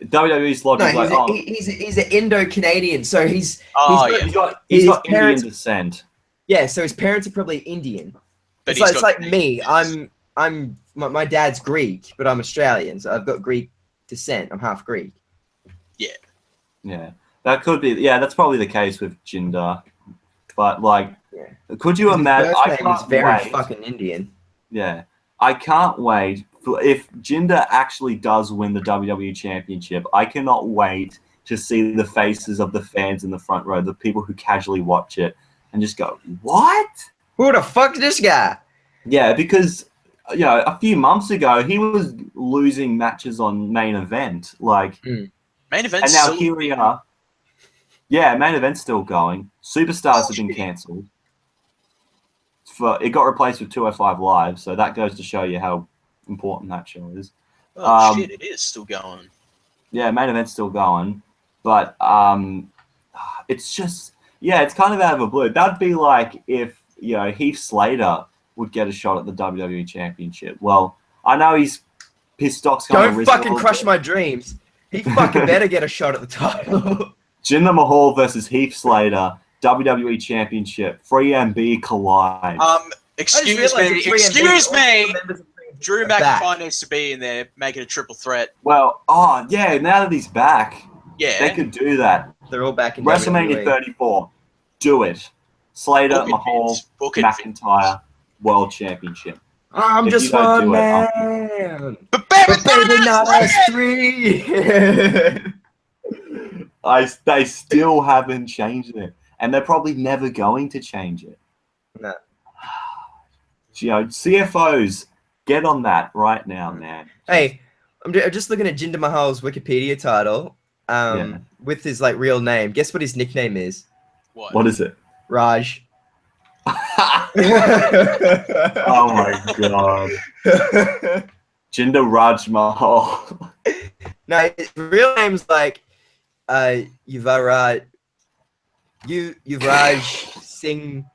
S3: WWE's logic
S1: he's an Indo-Canadian, so he's got
S3: Indian descent.
S1: Yeah, so his parents are probably Indian.
S2: But
S1: it's like me. My dad's Greek, but I'm Australian, so I've got Greek descent. I'm half Greek.
S3: Yeah, that could be. Yeah, that's probably the case with Jinder. But like, could you imagine?
S1: I can't very fucking Indian.
S3: Yeah, I can't wait if Jinder actually does win the WWE Championship. I cannot wait to see the faces of the fans in the front row, the people who casually watch it, and just go, "What?
S1: Who the fuck is this guy?"
S3: Yeah, because a few months ago he was losing matches on main event, like
S2: main event,
S3: and now here we are. Yeah, main event's still going. Superstars have been cancelled. It got replaced with 205 Live, so that goes to show you how important that show is.
S2: Oh shit, it is still going.
S3: Yeah, main event's still going, but it's just it's kind of out of a blue. That'd be like if Heath Slater would get a shot at the WWE Championship. Well, I know his stock's kind of risen.
S1: Don't fucking crush my dreams. He fucking better get a shot at the title.
S3: Jinder Mahal versus Heath Slater, WWE Championship. 3MB collide.
S2: Excuse me. Drew McIntyre needs to be in there, making a triple threat.
S3: Well, now that he's back, they could do that.
S1: They're all back in
S3: WrestleMania 34. Do it. Slater, Mahal, McIntyre, World Championship.
S1: I'm just one man. But baby, not us three.
S3: They still haven't changed it. And they're probably never going to change it.
S1: No.
S3: CFOs, get on that right now, man.
S1: Hey, I'm just looking at Jinder Mahal's Wikipedia title with his like real name. Guess what his nickname is?
S3: What is it?
S1: Raj.
S3: Oh my god. Jinder Raj Mahal.
S1: No, his real name's like Yuvraj Singh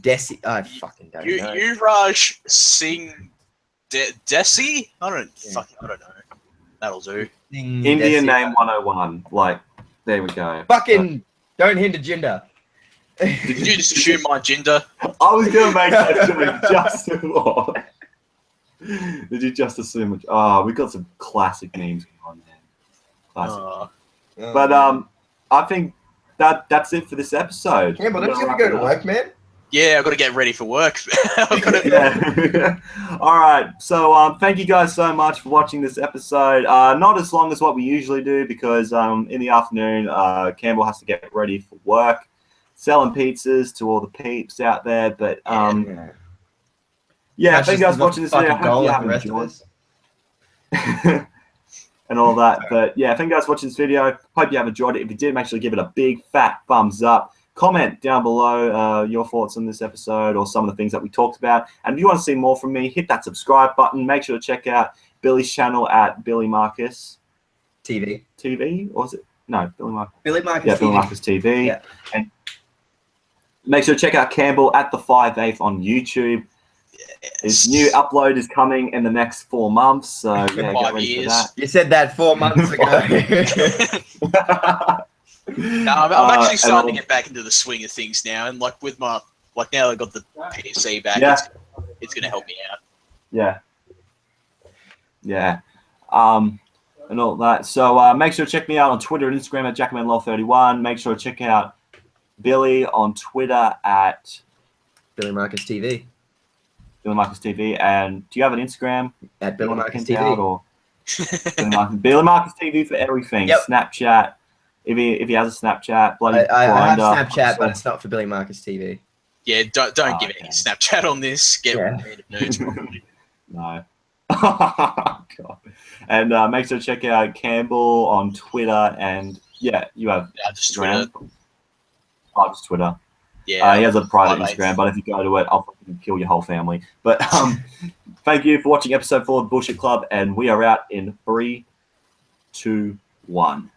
S1: Desi. I fucking don't know.
S2: Yuvraj Singh Desi? I don't know. That'll do.
S1: Singh
S3: Indian
S1: Desi.
S3: name 101. Like, there we go.
S1: Fucking don't hinder gender.
S2: Did you just assume my gender?
S3: I was going to make that joke just before. Did you just assume? We got some classic memes going on there. Classic. But I think that's it for this episode.
S1: Yeah, but don't you have to go to work, man?
S2: Yeah, I've got to get ready for work.
S3: Yeah. All right. So thank you guys so much for watching this episode. Not as long as what we usually do because in the afternoon, Campbell has to get ready for work, selling pizzas to all the peeps out there. But thank you guys for watching this video. I hope you have enjoyed. And all that. But yeah, thank you guys for watching this video. Hope you have enjoyed it. If you did, make sure to give it a big fat thumbs up. Comment down below your thoughts on this episode or some of the things that we talked about. And if you want to see more from me, hit that subscribe button. Make sure to check out Billy's channel at Billy Marcus TV. Or is it? No, Billy Marcus.
S1: Billy Marcus
S3: Yeah,
S1: TV.
S3: Billy Marcus TV.
S1: Yeah.
S3: And make sure to check out Campbell at the 5/8 on YouTube. His new upload is coming in the next 4 months. So yeah, get
S2: 5
S3: ready
S2: years.
S3: for that.
S1: You said that 4 months ago.
S2: No, I'm actually starting to get back into the swing of things now, and like with my now I got the PC back, it's going to help me out.
S3: Yeah, and all that. So make sure to check me out on Twitter and Instagram at JackmanLaw31. Make sure to check out Billy on Twitter at
S1: Billy Marcus TV.
S3: Billy Marcus TV. And do you have an Instagram?
S1: At Billy Marcus TV.
S3: Or Billy Marcus TV for everything.
S1: Yep.
S3: Snapchat. If he has a Snapchat, bloody
S1: I have
S3: Grindr.
S1: Snapchat, but it's not for Billy Marcus TV.
S2: Yeah, don't give any Snapchat on this. Get rid of nudes.
S3: No. God. And make sure to check out Campbell on Twitter. And yeah, you have
S2: just Twitter.
S3: Just Twitter.
S2: Yeah,
S3: he has a private Instagram, but if you go to it, I'll fucking kill your whole family. But thank you for watching episode 4 of the Bullshit Club, and we are out in 3, 2, 1.